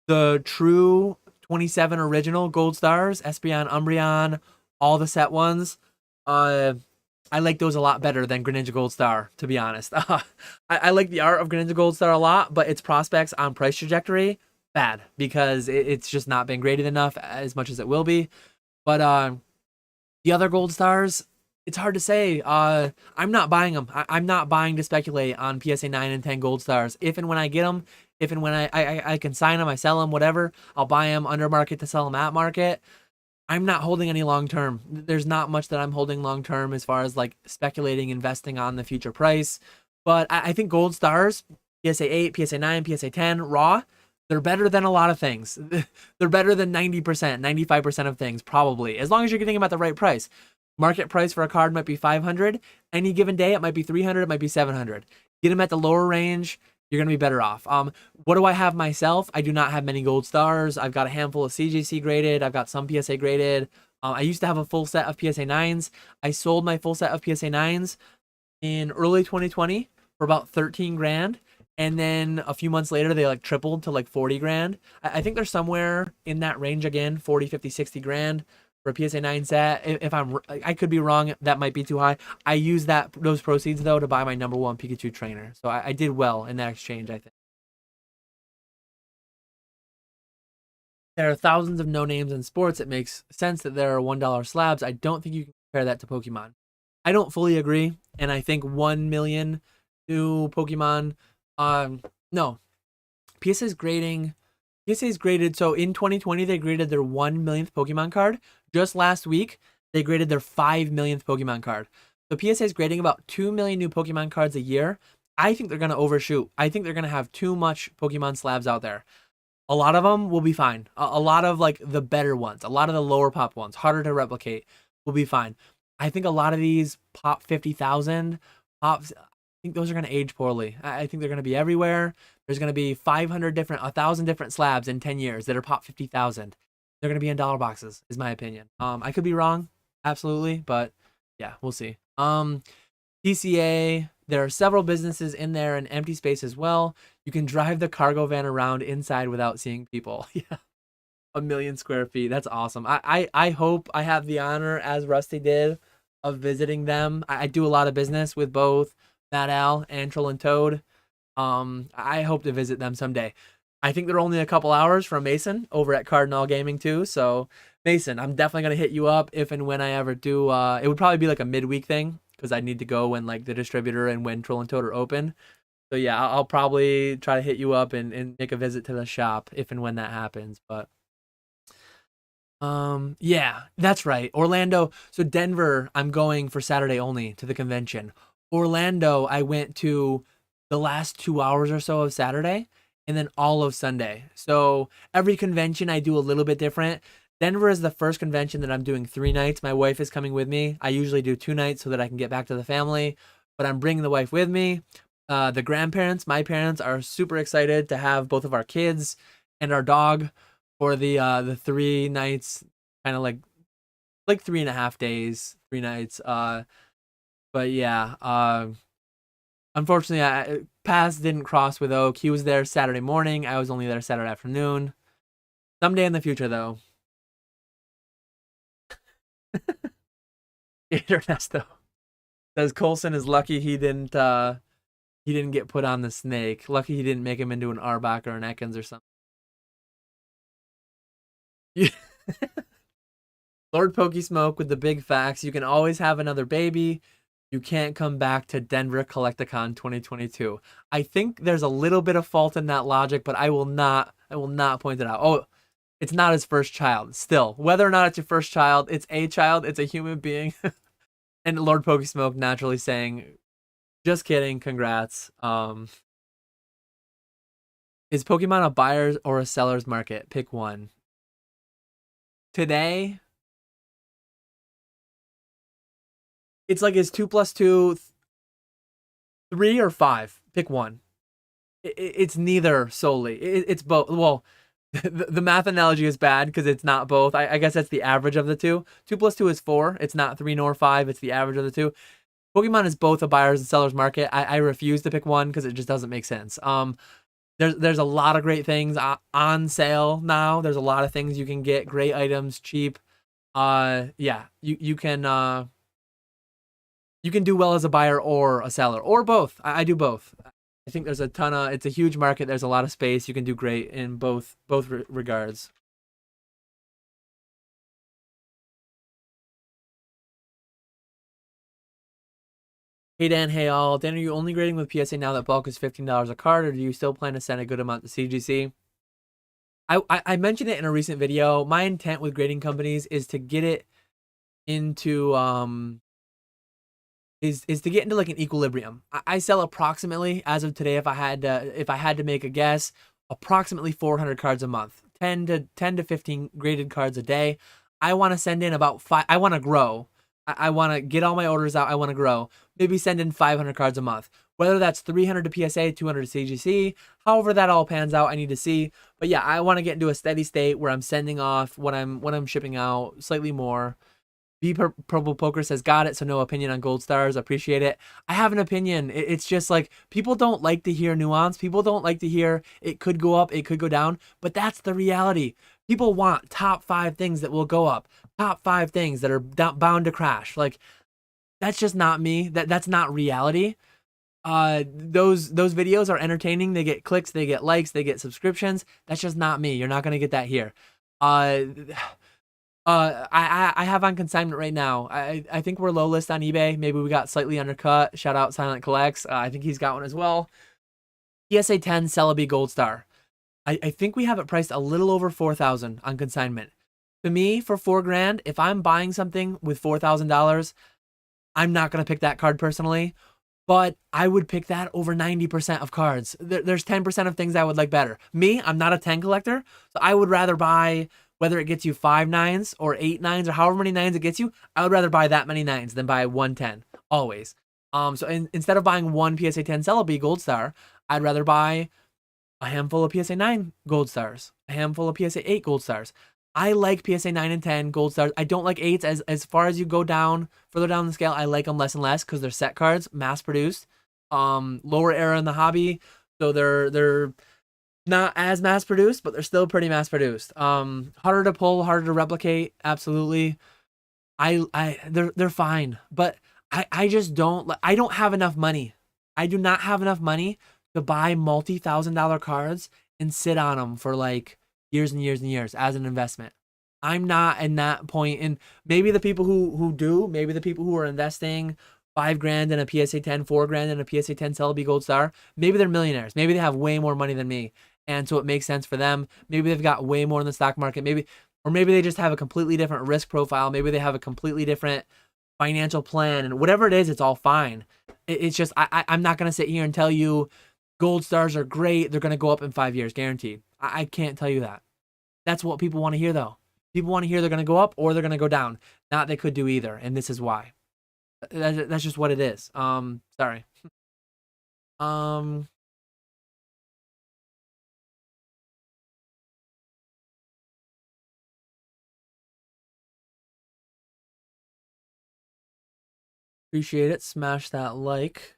The true 27 original Gold Stars, Espeon, Umbreon, all the set ones, I like those a lot better than Greninja Gold Star, to be honest. I like the art of Greninja Gold Star a lot, but its prospects on price trajectory, bad, because it's just not been graded enough as much as it will be. But the other Gold Stars, It's hard to say. I'm not buying them. I'm not buying to speculate on PSA 9 and 10 gold stars. If and when I get them, if and when I can sign them, I sell them, whatever. I'll buy them under market to sell them at market. I'm not holding any long term. There's not much that I'm holding long term as far as like speculating, investing on the future price. But I think gold stars, PSA 8, PSA 9, PSA 10, raw, they're better than a lot of things. They're better than 90%, 95% of things, probably, as long as you're getting them at the right price. Market price for a card might be 500. Any given day, it might be 300, it might be 700. Get them at the lower range, you're going to be better off. What do I have myself? I do not have many gold stars. I've got a handful of CGC graded. I've got some PSA graded. I used to have a full set of PSA 9s. I sold my full set of PSA 9s in early 2020 for about 13 grand. And then a few months later, they like tripled to like 40 grand. I think they're somewhere in that range again, 40, 50, 60 grand for a PSA 9 set. If I could be wrong, that might be too high. I used those proceeds though to buy my #1 Pikachu trainer. So I did well in that exchange, I think. There are thousands of no names in sports. It makes sense that there are $1 slabs. I don't think you can compare that to Pokemon. I don't fully agree, and I think 1 million new Pokemon. No, PSA's grading. PSA's graded. So in 2020, they graded their 1 millionth Pokemon card. Just last week, they graded their 5 millionth Pokemon card. So PSA's grading about 2 million new Pokemon cards a year. I think they're gonna overshoot. I think they're gonna have too much Pokemon slabs out there. A lot of them will be fine. A lot of like the better ones, a lot of the lower pop ones, harder to replicate, will be fine. I think a lot of these pop 50,000 pops, I think those are going to age poorly. I think they're going to be everywhere. There's going to be 1,000 different slabs in 10 years that are pop 50,000. They're going to be in dollar boxes, is my opinion. I could be wrong, absolutely, but yeah, we'll see. PCA, there are several businesses in there and empty space as well. You can drive the cargo van around inside without seeing people. Yeah, 1 million square feet. That's awesome. I hope I have the honor, as Rusty did, of visiting them. I do a lot of business with both Matt Al and Troll and Toad. I hope to visit them someday. I think they're only a couple hours from Mason over at Cardinal Gaming too. So Mason, I'm definitely gonna hit you up if and when I ever do. It would probably be like a midweek thing because I need to go when like the distributor and when Troll and Toad are open. So yeah, I'll probably try to hit you up and make a visit to the shop if and when that happens. But yeah, that's right. Orlando. So Denver, I'm going for Saturday only to the convention. Orlando, I went to the last 2 hours or so of Saturday and then all of Sunday. So every convention I do a little bit different. Denver is the first convention that I'm doing 3 nights. My wife is coming with me. I usually do 2 nights so that I can get back to the family, but I'm bringing the wife with me. The grandparents, my parents, are super excited to have both of our kids and our dog for the 3 nights, kind of like 3.5 days, 3 nights. But yeah, unfortunately, paths didn't cross with Oak. He was there Saturday morning. I was only there Saturday afternoon. Someday in the future, though. Ernesto says Coulson is lucky he didn't get put on the snake. Lucky he didn't make him into an Arbok or an Ekans or something. Lord Pokesmoke with the big facts. You can always have another baby. You can't come back to Denver Collectacon 2022. I think there's a little bit of fault in that logic, but I will not point it out. Oh, it's not his first child. Still, whether or not it's your first child, it's a child, it's a human being. And Lord Pokesmoke naturally saying, just kidding, congrats. Is Pokemon a buyer's or a seller's market? Pick one. Today, it's like, is 2 plus 2 3 or 5? Pick one. It's neither solely. It's both. Well, the math analogy is bad because it's not both. I guess that's the average of the two. 2 plus 2 is 4. It's not 3 nor 5. It's the average of the two. Pokemon is both a buyer's and seller's market. I refuse to pick one because it just doesn't make sense. There's a lot of great things on sale now. There's a lot of things you can get, great items, cheap. Yeah, you can do well as a buyer or a seller or both. I do both. I think there's it's a huge market. There's a lot of space. You can do great in both regards. Hey Dan, hey all. Dan, are you only grading with PSA now that bulk is $15 a card, or do you still plan to send a good amount to CGC? I mentioned it in a recent video. My intent with grading companies is to get it into is to get into like an equilibrium. I sell approximately, as of today, if I had to make a guess, approximately 400 cards a month, 10 to 15 graded cards a day. I want to send in about 5. I want to grow. I want to get all my orders out. I want to grow. Maybe send in 500 cards a month. Whether that's 300 to PSA, 200 to CGC, however that all pans out, I need to see. But yeah, I want to get into a steady state where I'm sending off what I'm shipping out slightly more. Purple Poker says, got it, so no opinion on gold stars. Appreciate it. I have an opinion. It's just like, people don't like to hear nuance. People don't like to hear it could go up, it could go down. But that's the reality. People want top 5 things that will go up, top 5 things that are bound to crash. Like, that's just not me. That's not reality. Those videos are entertaining. They get clicks, they get likes, they get subscriptions. That's just not me. You're not gonna get that here. I have on consignment right now. I think we're low list on eBay. Maybe we got slightly undercut. Shout out Silent Collects. I think he's got one as well. PSA 10 Celebi Gold Star. I think we have it priced a little over 4,000 on consignment. To me, for $4,000, if I'm buying something with $4,000, I'm not gonna pick that card personally. But I would pick that over 90% of cards. There's 10% of things I would like better. Me, I'm not a 10 collector, so I would rather buy, whether it gets you 5 9s or 8 9s or however many 9s it gets you, I would rather buy that many 9s than buy 110, always. So instead of buying one PSA 10 Celebi Gold Star, I'd rather buy a handful of PSA 9 Gold Stars, a handful of PSA 8 Gold Stars. I like PSA 9 and 10 Gold Stars. I don't like 8s. As far as you go down, further down the scale, I like them less and less because they're set cards, mass-produced. Lower era in the hobby, so they're not as mass-produced, but they're still pretty mass-produced. Harder to pull, harder to replicate, absolutely. They're fine, but I just don't have enough money. I do not have enough money to buy multi-$1,000 cards and sit on them for like years and years and years as an investment. I'm not in that point. And maybe the people who do, maybe the people who are investing $5,000 in a PSA 10, $4,000 in a PSA 10 Celebi Gold Star, maybe they're millionaires. Maybe they have way more money than me. And so it makes sense for them. Maybe they've got way more in the stock market. Maybe they just have a completely different risk profile. Maybe they have a completely different financial plan. And whatever it is, it's all fine. It's just, I'm not going to sit here and tell you gold stars are great. They're going to go up in 5 years, guaranteed. I can't tell you that. That's what people want to hear, though. People want to hear they're going to go up or they're going to go down. Not they could do either, and this is why. That's just what it is. Sorry. Appreciate it. Smash that like.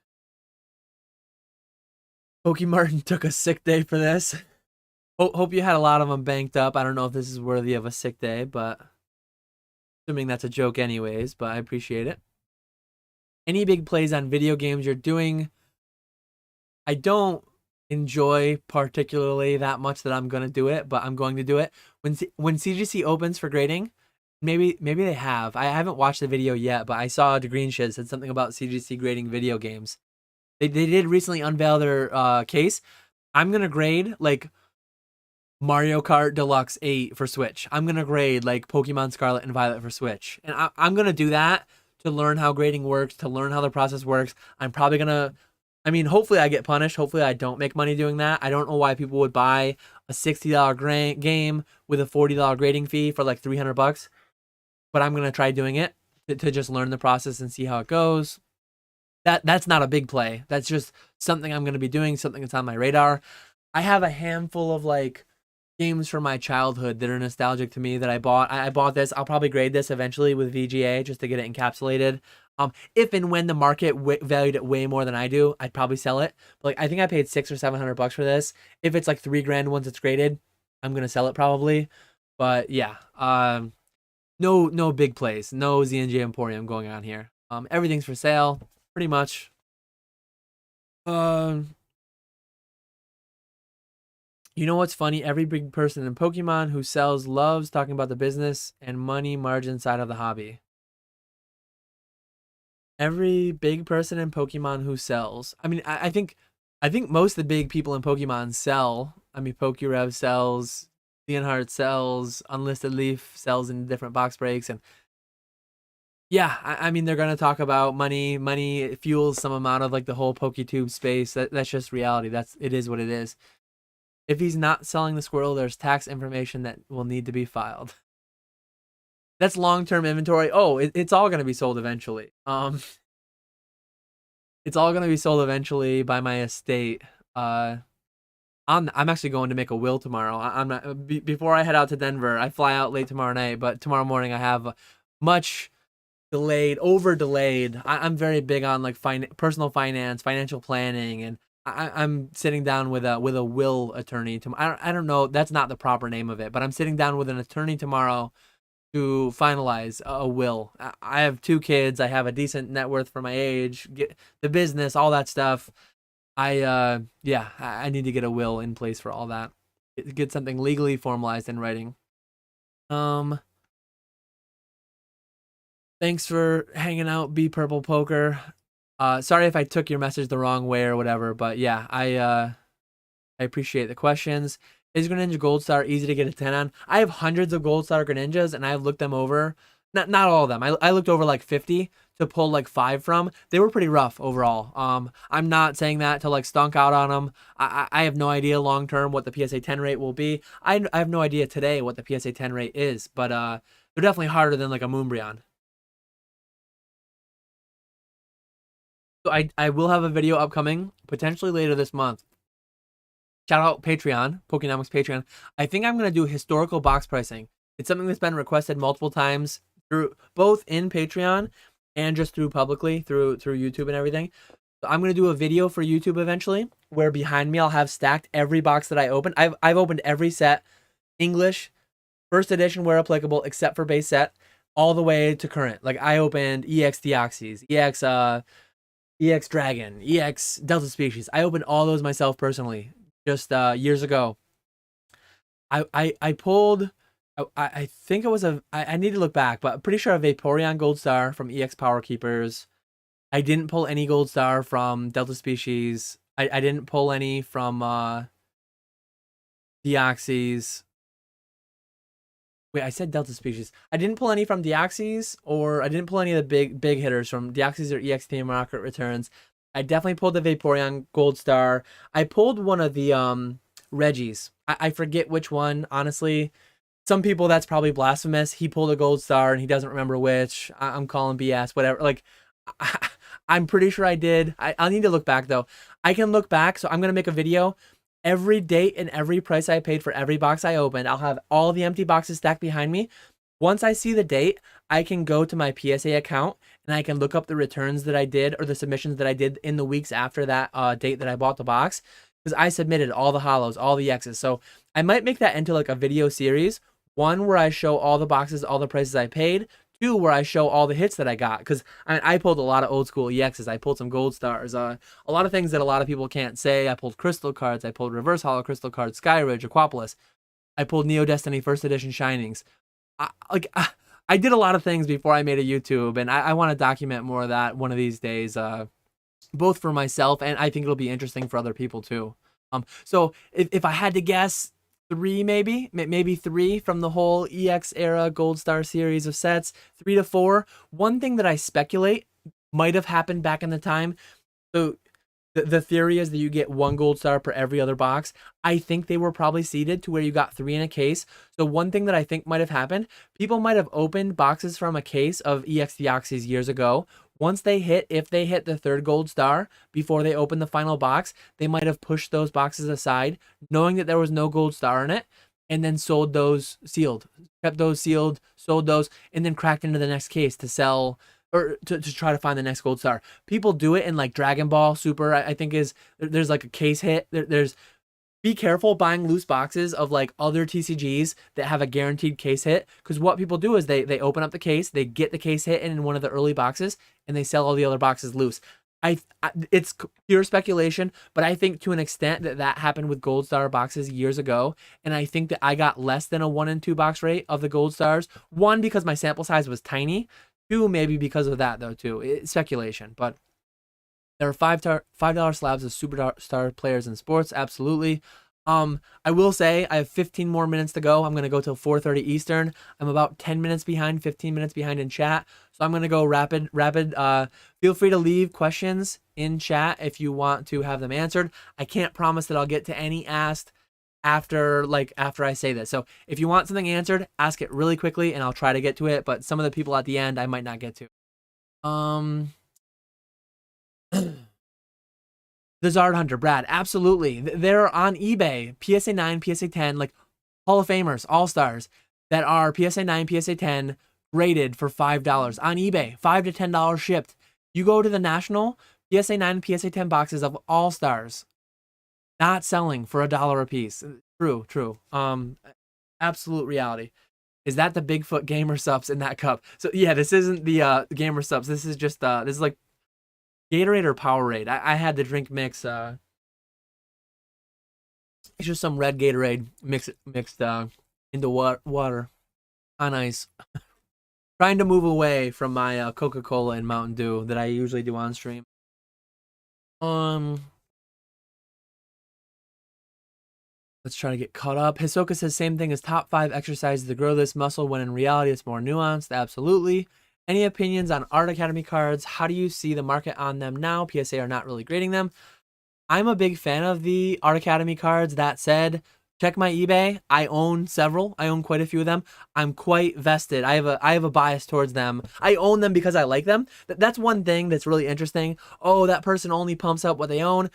Pokemon took a sick day for this. Hope you had a lot of them banked up. I don't know if this is worthy of a sick day, but assuming that's a joke anyways, but I appreciate it. Any big plays on video games you're doing? I don't enjoy particularly that much that I'm going to do it, but I'm going to do it. When CGC opens for grading, maybe they have. I haven't watched the video yet, but I saw DeGreen Shit said something about CGC grading video games. They did recently unveil their case. I'm going to grade like Mario Kart Deluxe 8 for Switch. I'm going to grade like Pokemon Scarlet and Violet for Switch. And I'm going to do that to learn how grading works, to learn how the process works. I'm probably going to, hopefully I get punished. Hopefully I don't make money doing that. I don't know why people would buy a $60 game with a $40 grading fee for like $300. But I'm going to try doing it to just learn the process and see how it goes. That's not a big play. That's just something I'm going to be doing, something that's on my radar. I have a handful of like games from my childhood that are nostalgic to me that I bought. I bought this. I'll probably grade this eventually with VGA just to get it encapsulated. If and when the market valued it way more than I do, I'd probably sell it. But like, I think I paid $600 or $700 for this. If it's like $3,000 once it's graded, I'm gonna sell it probably. But yeah, no big plays, no ZNJ Emporium going on here. Everything's for sale, pretty much. You know what's funny? Every big person in Pokemon who sells loves talking about the business and money margin side of the hobby. Every big person in Pokemon who sells. I mean, I think most of the big people in Pokemon sell. I mean, Pokerev sells, Leonhardt sells, Unlisted Leaf sells in different box breaks, and yeah, I mean they're gonna talk about money. Money fuels some amount of like the whole PokeTube space. That's just reality. It is what it is. If he's not selling the Squirtle, there's tax information that will need to be filed. That's long-term inventory. Oh, it's all gonna be sold eventually. It's all gonna be sold eventually by my estate. I'm actually going to make a will tomorrow. I'm not before I head out to Denver. I fly out late tomorrow night, but tomorrow morning I have much over delayed. I'm very big on like personal finance, financial planning, and I'm sitting down with a will attorney. I don't know. That's not the proper name of it, but I'm sitting down with an attorney tomorrow to finalize a will. I have 2 kids. I have a decent net worth for my age, get the business, all that stuff. Yeah, I need to get a will in place for all that. Get something legally formalized in writing. Thanks for hanging out, Be Purple Poker. Sorry if I took your message the wrong way or whatever, but yeah, I appreciate the questions. Is Greninja Gold Star easy to get a 10 on? I have hundreds of Gold Star Greninjas, and I've looked them over. Not all of them. I looked over like 50 to pull like 5 from. They were pretty rough overall. I'm not saying that to like stunk out on them. I have no idea long term what the PSA 10 rate will be. I have no idea today what the PSA 10 rate is, but they're definitely harder than like a Moonbryon. So I will have a video upcoming, potentially later this month. Shout out Patreon, Pokenomics Patreon. I think I'm going to do historical box pricing. It's something that's been requested multiple times through both in Patreon and just through publicly through YouTube and everything. So I'm going to do a video for YouTube eventually where behind me I'll have stacked every box that I opened. I've opened every set, English, first edition where applicable, except for base set, all the way to current. Like I opened EX Deoxys, EX Dragon, EX Delta Species. I opened all those myself personally just years ago. I pulled, I think it was I need to look back, but I'm pretty sure a Vaporeon Gold Star from EX Power Keepers. I didn't pull any Gold Star from Delta Species. I didn't pull any from Deoxys. Wait, I said Delta Species. I didn't pull any from Deoxys, or I didn't pull any of the big hitters from Deoxys or EX Team Rocket Returns. I definitely pulled the Vaporeon Gold Star. I pulled one of the Reggies. I forget which one, honestly. Some people, that's probably blasphemous. He pulled a Gold Star and he doesn't remember which. I'm calling BS, whatever. Like, I'm pretty sure I did. I'll need to look back, though. I can look back, so I'm going to make a video. Every date and every price I paid for every box I opened, I'll have all the empty boxes stacked behind me. Once I see the date, I can go to my PSA account and I can look up the returns that I did or the submissions that I did in the weeks after that date that I bought the box, because I submitted all the holos, all the X's. So I might make that into like a video series. One where I show all the boxes, all the prices I paid. 2 where I show all the hits that I got, because I pulled a lot of old school EXs. I pulled some Gold Stars, a lot of things that a lot of people can't say. I pulled crystal cards. I pulled reverse holo crystal cards, Skyridge, Aquapolis. I pulled Neo Destiny first edition Shinings. I did a lot of things before I made a YouTube, and I want to document more of that one of these days, both for myself and I think it'll be interesting for other people too. So if I had to guess, 3 maybe 3 from the whole EX era Gold Star series of sets, 3 to 4. One thing that I speculate might have happened back in the time. So the theory is that you get 1 Gold Star per every other box. I think they were probably seeded to where you got 3 in a case. So one thing that I think might have happened, people might have opened boxes from a case of EX Deoxys years ago. Once if they hit the 3rd Gold Star before they open the final box, they might have pushed those boxes aside, knowing that there was no Gold Star in it, and then sold those sealed, kept those sealed, sold those, and then cracked into the next case to sell or to try to find the next Gold Star. People do it in like Dragon Ball Super, I think there's like a case hit. Be careful buying loose boxes of like other TCGs that have a guaranteed case hit, because what people do is they open up the case, they get the case hit in one of the early boxes, and they sell all the other boxes loose. It's pure speculation, but I think to an extent that happened with Gold Star boxes years ago, and I think that I got less than a 1 in 2 box rate of the Gold Stars. 1, because my sample size was tiny. 2 maybe because of that though too. It's speculation, but there are $5 slabs of superstar players in sports. Absolutely. I will say I have 15 more minutes to go. I'm gonna go till 4:30 Eastern. I'm about 10 minutes behind, 15 minutes behind in chat. So I'm gonna go rapid. Feel free to leave questions in chat if you want to have them answered. I can't promise that I'll get to any asked after I say this. So if you want something answered, ask it really quickly and I'll try to get to it. But some of the people at the end I might not get to. The Zard Hunter, Brad, absolutely. They're on eBay, PSA 9, PSA 10, like Hall of Famers, All-Stars that are PSA 9, PSA 10 rated for $5 on eBay, $5 to $10 shipped. You go to the National, PSA 9, PSA 10 boxes of All-Stars not selling for $1 a piece. True. Absolute reality. Is that the Bigfoot Gamer Subs in that cup? So yeah, this isn't the Gamer Subs. This is just this is like Gatorade or Powerade. I had the drink mix. It's just some red Gatorade mixed into water on ice. Trying to move away from my Coca-Cola and Mountain Dew that I usually do on stream. Let's try to get caught up. Hisoka says same thing as top 5 exercises to grow this muscle when in reality it's more nuanced. Absolutely. Any opinions on Art Academy cards? How do you see the market on them now? PSA are not really grading them. I'm a big fan of the Art Academy cards. That said, check my eBay. I own several. I own quite a few of them. I'm quite vested. I have a bias towards them. I own them because I like them. That's one thing that's really interesting. Oh, that person only pumps up what they own.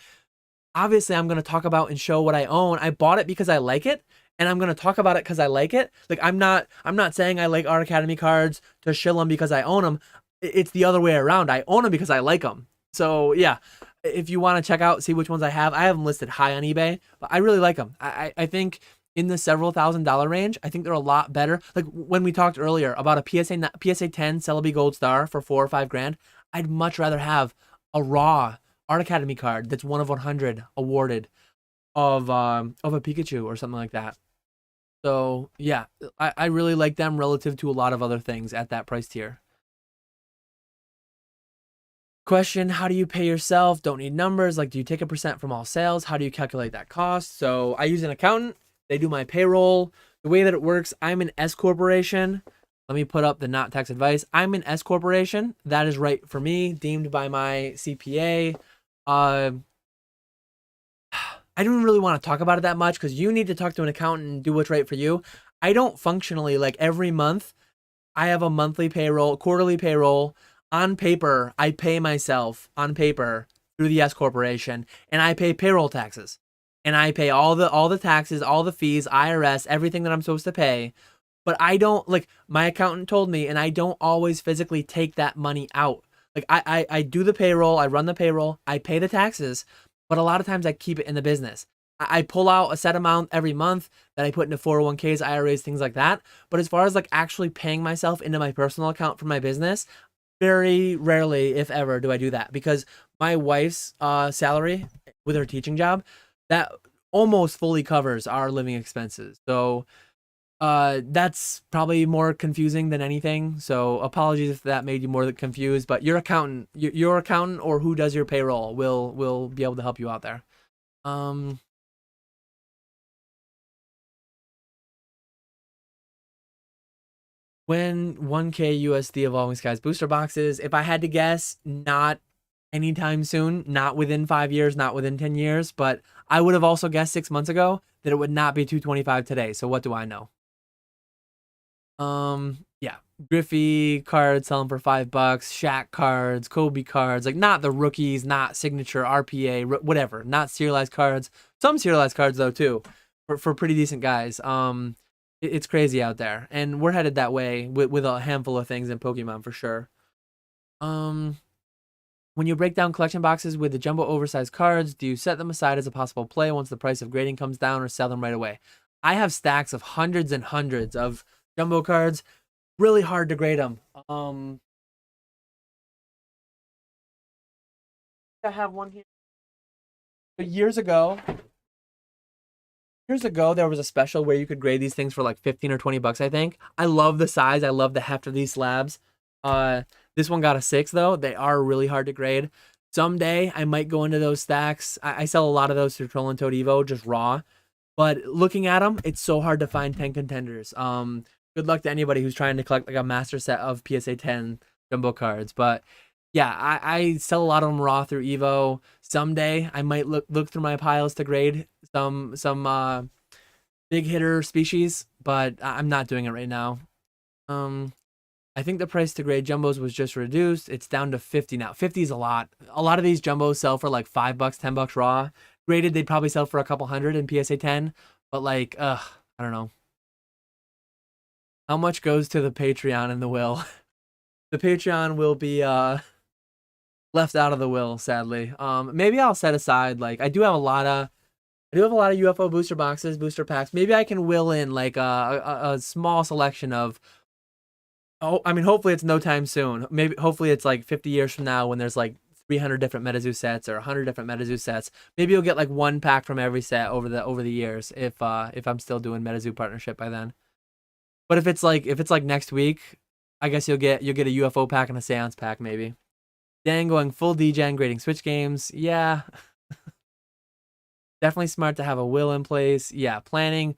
Obviously, I'm going to talk about and show what I own. I bought it because I like it, and I'm going to talk about it because I like it. Like, I'm not saying I like Art Academy cards to shill them because I own them. It's the other way around. I own them because I like them. So, yeah, if you want to check out, see which ones I have them listed high on eBay, but I really like them. I think in the several $1,000 range, I think they're a lot better. Like, when we talked earlier about a PSA 10 Celebi Gold Star for $4 or $5 grand, I'd much rather have a raw Art Academy card that's 1 of 100 awarded of a Pikachu or something like that. So yeah, I really like them relative to a lot of other things at that price tier. Question, how do you pay yourself? Don't need numbers. Like, do you take a % from all sales? How do you calculate that cost? So I use an accountant. They do my payroll. The way that it works, I'm an S corporation. Let me put up the not tax advice. I'm an S corporation. That is right for me, deemed by my CPA. I don't really want to talk about it that much because you need to talk to an accountant and do what's right for you. I don't functionally, like, every month I have a monthly payroll, quarterly payroll. On paper, I pay myself on paper through the S corporation, and I pay payroll taxes, and I pay all the taxes, all the fees, IRS, everything that I'm supposed to pay. But I don't, like, my accountant told me, and I don't always physically take that money out. Like, I do the payroll, I run the payroll, I pay the taxes, but a lot of times I keep it in the business. I pull out a set amount every month that I put into 401ks, IRAs, things like that. But as far as, like, actually paying myself into my personal account for my business, very rarely, if ever, do I do that, because my wife's salary with her teaching job, that almost fully covers our living expenses. So that's probably more confusing than anything. So apologies if that made you more confused, but your accountant or who does your payroll will be able to help you out there. When 1K USD Evolving Skies booster boxes, if I had to guess, not anytime soon, not within 5 years, not within 10 years, but I would have also guessed 6 months ago that it would not be 225 today. So what do I know? Yeah, Griffey cards selling for $5, Shaq cards, Kobe cards, like, not the rookies, not signature RPA, whatever, not serialized cards. Some serialized cards though too, for pretty decent guys. It's crazy out there, and we're headed that way with a handful of things in Pokemon for sure. When you break down collection boxes with the jumbo oversized cards, do you set them aside as a possible play once the price of grading comes down, or sell them right away? I have stacks of hundreds and hundreds of jumbo cards. Really hard to grade them. I have one here. Years ago, there was a special where you could grade these things for like 15 or 20 bucks, I think. I love the size. I love the heft of these slabs. This one got a 6 though. They are really hard to grade. Someday I might go into those stacks. I sell a lot of those through Troll and Toad Evo, just raw. But looking at them, it's so hard to find 10 contenders. Good luck to anybody who's trying to collect like a master set of PSA 10 jumbo cards. But yeah, I sell a lot of them raw through Evo. Someday I might look through my piles to grade some big hitter species, but I'm not doing it right now. I think the price to grade jumbos was just reduced. It's down to 50 now. 50 is a lot. A lot of these jumbos sell for like $5, $10 raw. Graded, they'd probably sell for a couple hundred in PSA 10. But like, I don't know. How much goes to the Patreon in the will? The Patreon will be left out of the will, sadly. Maybe I'll set aside, like, I do have a lot of UFO booster boxes, booster packs. Maybe I can will in like a small selection of. Oh, I mean, hopefully it's no time soon. Hopefully it's like 50 years from now when there's like 300 different MetaZoo sets or 100 different MetaZoo sets. Maybe you'll get like one pack from every set over the years if I'm still doing MetaZoo partnership by then. But if it's like next week, I guess you'll get a UFO pack and a Seance pack maybe. Dan going full degen grading Switch games. Yeah. Definitely smart to have a will in place. Yeah, failing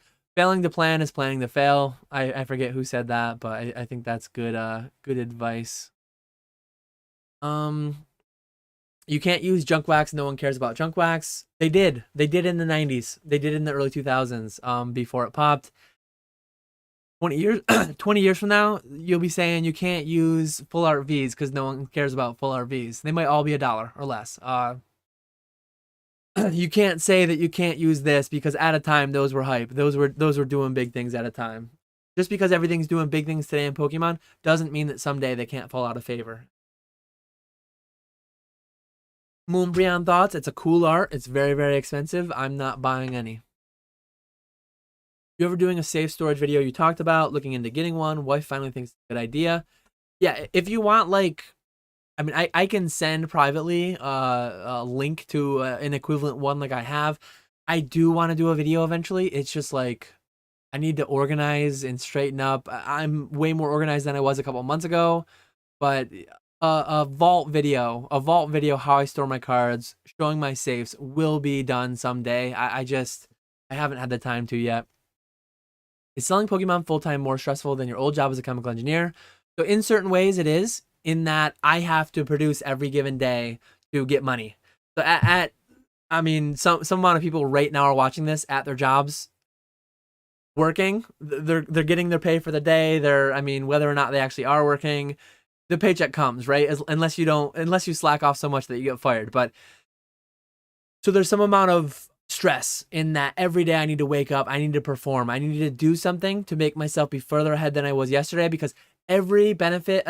to plan is planning to fail. I forget who said that, but I think that's good advice. You can't use junk wax. No one cares about junk wax. They did in the 90s. They did in the early 2000s before it popped. 20 years from now, you'll be saying you can't use full art Vs because no one cares about full art Vs. They might all be $1 or less. You can't say that you can't use this because at a time those were hype. Those were doing big things at a time. Just because everything's doing big things today in Pokemon doesn't mean that someday they can't fall out of favor. Moonbreon thoughts. It's a cool art. It's very, very expensive. I'm not buying any. You ever doing a safe storage video you talked about, looking into getting one? Wife finally thinks it's a good idea. Yeah, if you want, like, I mean, I can send privately a link to an equivalent one like I have. I do want to do a video eventually. It's just like I need to organize and straighten up. I'm way more organized than I was a couple months ago. But a vault video how I store my cards, showing my safes will be done someday. I haven't had the time to yet. Is selling Pokemon full-time more stressful than your old job as a chemical engineer? So in certain ways it is, in that I have to produce every given day to get money. So I mean, some amount of people right now are watching this at their jobs, working. They're getting their pay for the day. I mean, whether or not they actually are working, the paycheck comes, right? Unless you slack off so much that you get fired. But so there's some amount of stress in that every day I need to wake up, I need to perform, I need to do something to make myself be further ahead than I was yesterday, because every benefit,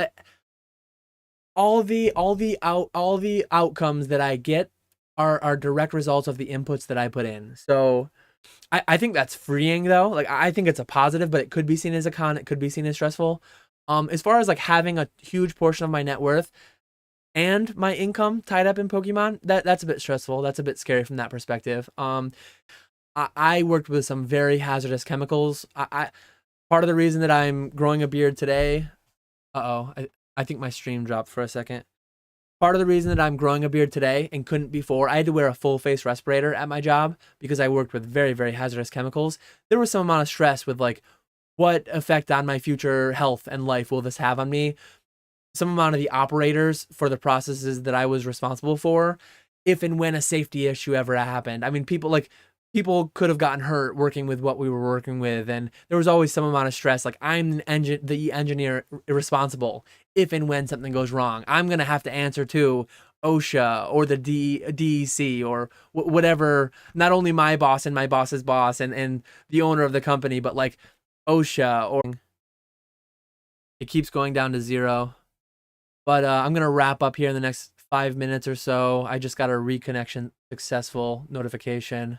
all the outcomes that I get are direct results of the inputs that I put in. So I think that's freeing though. Like, I think it's a positive, but it could be seen as a con. It could be seen as stressful. As far as like having a huge portion of my net worth and my income tied up in Pokemon, that's a bit stressful. That's a bit scary from that perspective. I worked with some very hazardous chemicals. Part of the reason that I'm growing a beard today, I think my stream dropped for a second. Part of the reason that I'm growing a beard today and couldn't before, I had to wear a full face respirator at my job because I worked with very, very hazardous chemicals. There was some amount of stress with like, what effect on my future health and life will this have on me? Some amount of the operators for the processes that I was responsible for, if and when a safety issue ever happened. I mean, people could have gotten hurt working with what we were working with, and there was always some amount of stress. Like, I'm the engineer responsible if and when something goes wrong. I'm gonna have to answer to OSHA or the DEC or whatever. Not only my boss and my boss's boss and the owner of the company, but like OSHA, or it keeps going down to 0. But I'm going to wrap up here in the next 5 minutes or so. I just got a reconnection successful notification.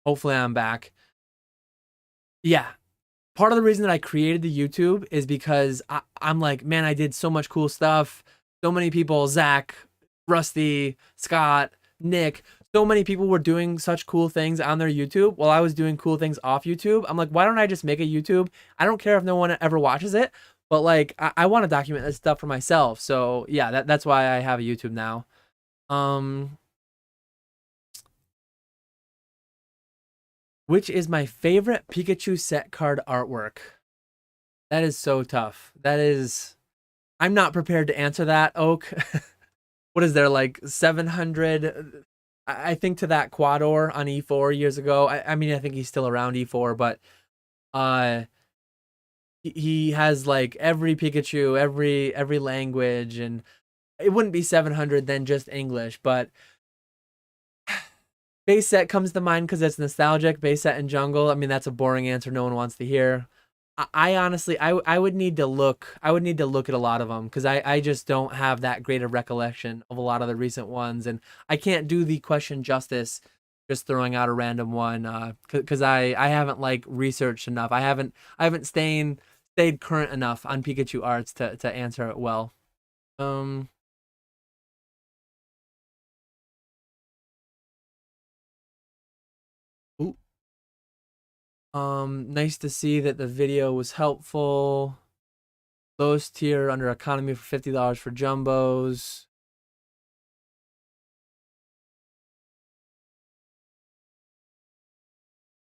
Hopefully I'm back. Yeah. Part of the reason that I created the YouTube is because I'm like, man, I did so much cool stuff. So many people, Zach, Rusty, Scott, Nick, so many people were doing such cool things on their YouTube while I was doing cool things off YouTube. I'm like, why don't I just make a YouTube? I don't care if no one ever watches it, But like I want to document this stuff for myself. So yeah, that's why I have a YouTube now. Which is my favorite Pikachu set card artwork? That is so tough. That is, I'm not prepared to answer that, Oak. What is there, like 700? I think to that Quador on E4 years ago. I mean, I think he's still around E4, but uh, he has like every Pikachu, every language, and it wouldn't be 700 then just English, but base set comes to mind because it's nostalgic. Base set and jungle. I mean, that's a boring answer no one wants to hear. I honestly, I would need to look. I would need to look at a lot of them because I just don't have that great a recollection of a lot of the recent ones, and I can't do the question justice just throwing out a random one because I haven't like researched enough. I haven't stayed current enough on Pikachu arts to answer it well. Um. Ooh. Nice to see that the video was helpful. Lowest tier under economy for $50 for jumbos.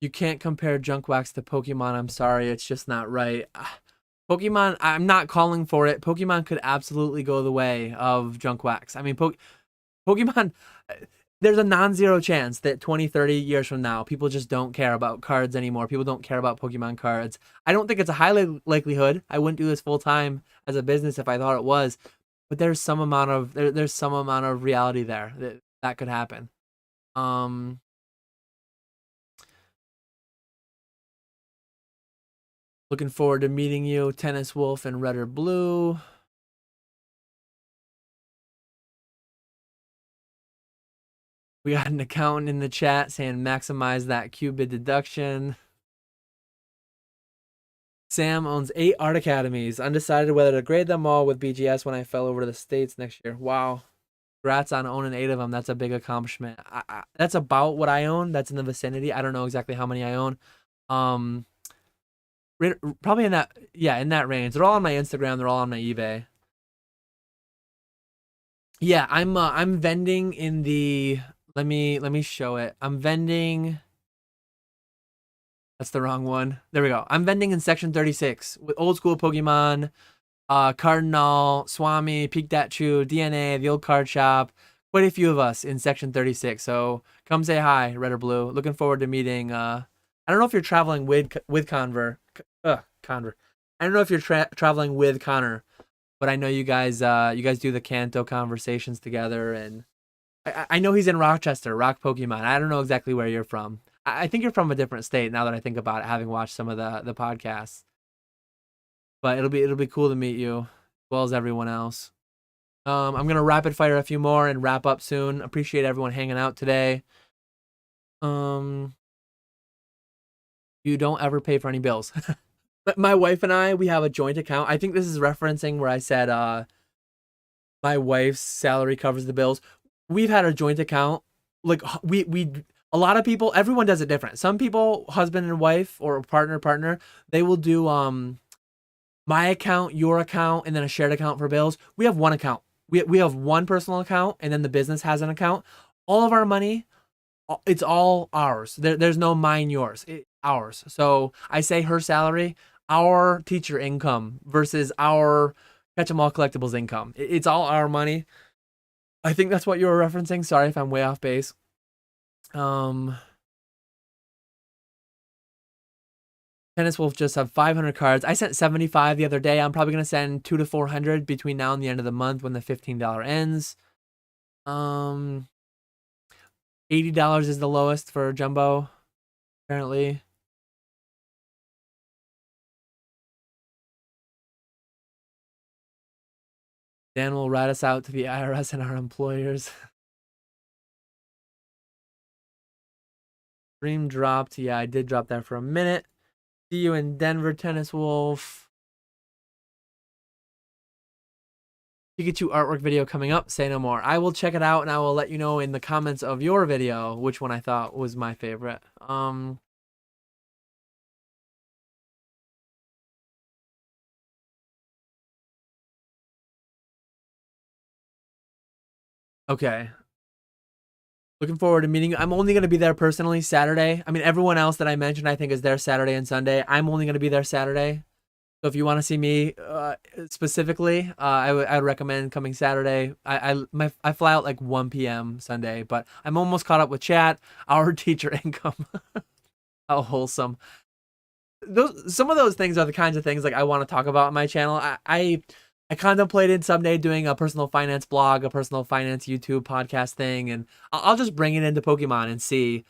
You can't compare junk wax to Pokemon. I'm sorry, it's just not right. Pokemon, I'm not calling for it. Pokemon could absolutely go the way of junk wax. I mean, Pokemon, there's a non-zero chance that 20, 30 years from now, people just don't care about cards anymore. People don't care about Pokemon cards. I don't think it's a high likelihood. I wouldn't do this full time as a business if I thought it was, but there's some amount of there's some amount of reality there that could happen. Um, Looking forward to meeting you, Tennis Wolf and Red or Blue. We got an accountant in the chat saying maximize that qubit deduction. Sam owns 8 art academies. Undecided whether to grade them all with BGS when I fell over to the States next year. Wow. Congrats on owning 8 of them. That's a big accomplishment. That's about what I own. That's in the vicinity. I don't know exactly how many I own. Um, Probably in that, yeah, in that range. They're all on my Instagram. They're all on my eBay. Yeah, I'm vending in the, let me show it. I'm vending. That's the wrong one. There we go. I'm vending in section 36 with Old Skool Pokemon, Cardinal, Swami, Pikachu, DNA, the old card shop. Quite a few of us in section 36. So come say hi, Red or Blue. Looking forward to meeting. I don't know if you're traveling with Conver. I don't know if you're traveling with Connor, but I know you guys do the Kanto conversations together, and I know he's in Rochester, Rock Pokemon. I don't know exactly where you're from. I think you're from a different state now that I think about it, having watched some of the podcasts. But it'll be cool to meet you, as well as everyone else. I'm gonna rapid fire a few more and wrap up soon. Appreciate everyone hanging out today. Um, you don't ever pay for any bills. But my wife and I, we have a joint account. I think this is referencing where I said my wife's salary covers the bills. We've had a joint account. Like we a lot of people, everyone does it different. Some people, husband and wife or partner, they will do my account, your account, and then a shared account for bills. We have one account. We have one personal account, and then the business has an account. All of our money, it's all ours. There's no mine, yours. Ours. So I say her salary, our teacher income versus our Catch 'em All Collectibles income. It's all our money. I think that's what you were referencing. Sorry if I'm way off base. Um, Tennis Wolf just have 500 cards. I sent 75 the other day. I'm probably gonna send 200 to 400 between now and the end of the month when the $15 ends. Um, $80 is the lowest for Jumbo, apparently. Dan will rat us out to the IRS and our employers. Stream dropped. Yeah, I did drop that for a minute. See you in Denver, Tennis Wolf. Pikachu artwork video coming up. Say no more. I will check it out and I will let you know in the comments of your video which one I thought was my favorite. Okay. Looking forward to meeting you. I'm only going to be there personally Saturday. I mean, everyone else that I mentioned, I think, is there Saturday and Sunday. I'm only going to be there Saturday. So if you want to see me specifically, I would recommend coming Saturday. I fly out like 1 p.m. Sunday, but I'm almost caught up with chat, our teacher income. How wholesome. Some of those things are the kinds of things like I want to talk about on my channel. I contemplated someday doing a personal finance blog, a personal finance YouTube podcast thing, and I'll just bring it into Pokemon and see.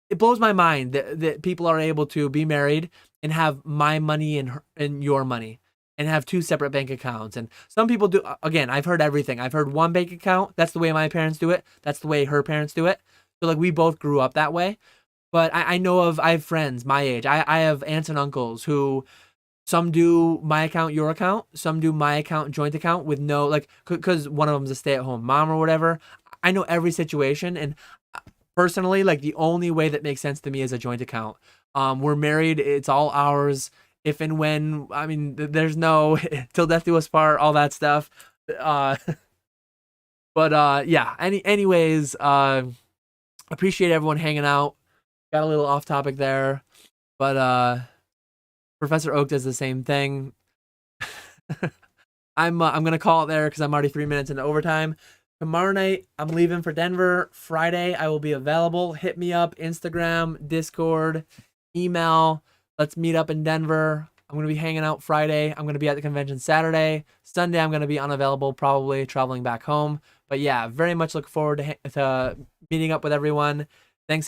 It blows my mind that people are able to be married and have my money and your money and have two separate bank accounts. And some people do, again, I've heard everything. I've heard one bank account. That's the way my parents do it. That's the way her parents do it. So like we both grew up that way. But I have friends my age. I have aunts and uncles who some do my account, your account. Some do my account, joint account with no, like, because one of them's a stay-at-home mom or whatever. I know every situation. And personally, like the only way that makes sense to me is a joint account. We're married. It's all ours. If and when, I mean, there's no till death do us part, all that stuff. Uh, but yeah. Anyways, appreciate everyone hanging out. Got a little off topic there, but Professor Oak does the same thing. I'm gonna call it there because I'm already 3 minutes into overtime. Tomorrow night I'm leaving for Denver. Friday I will be available. Hit me up, Instagram, Discord, email. Let's meet up in Denver. I'm gonna be hanging out Friday. I'm gonna be at the convention Saturday. Sunday I'm gonna be unavailable, probably traveling back home. But yeah, very much look forward to meeting up with everyone.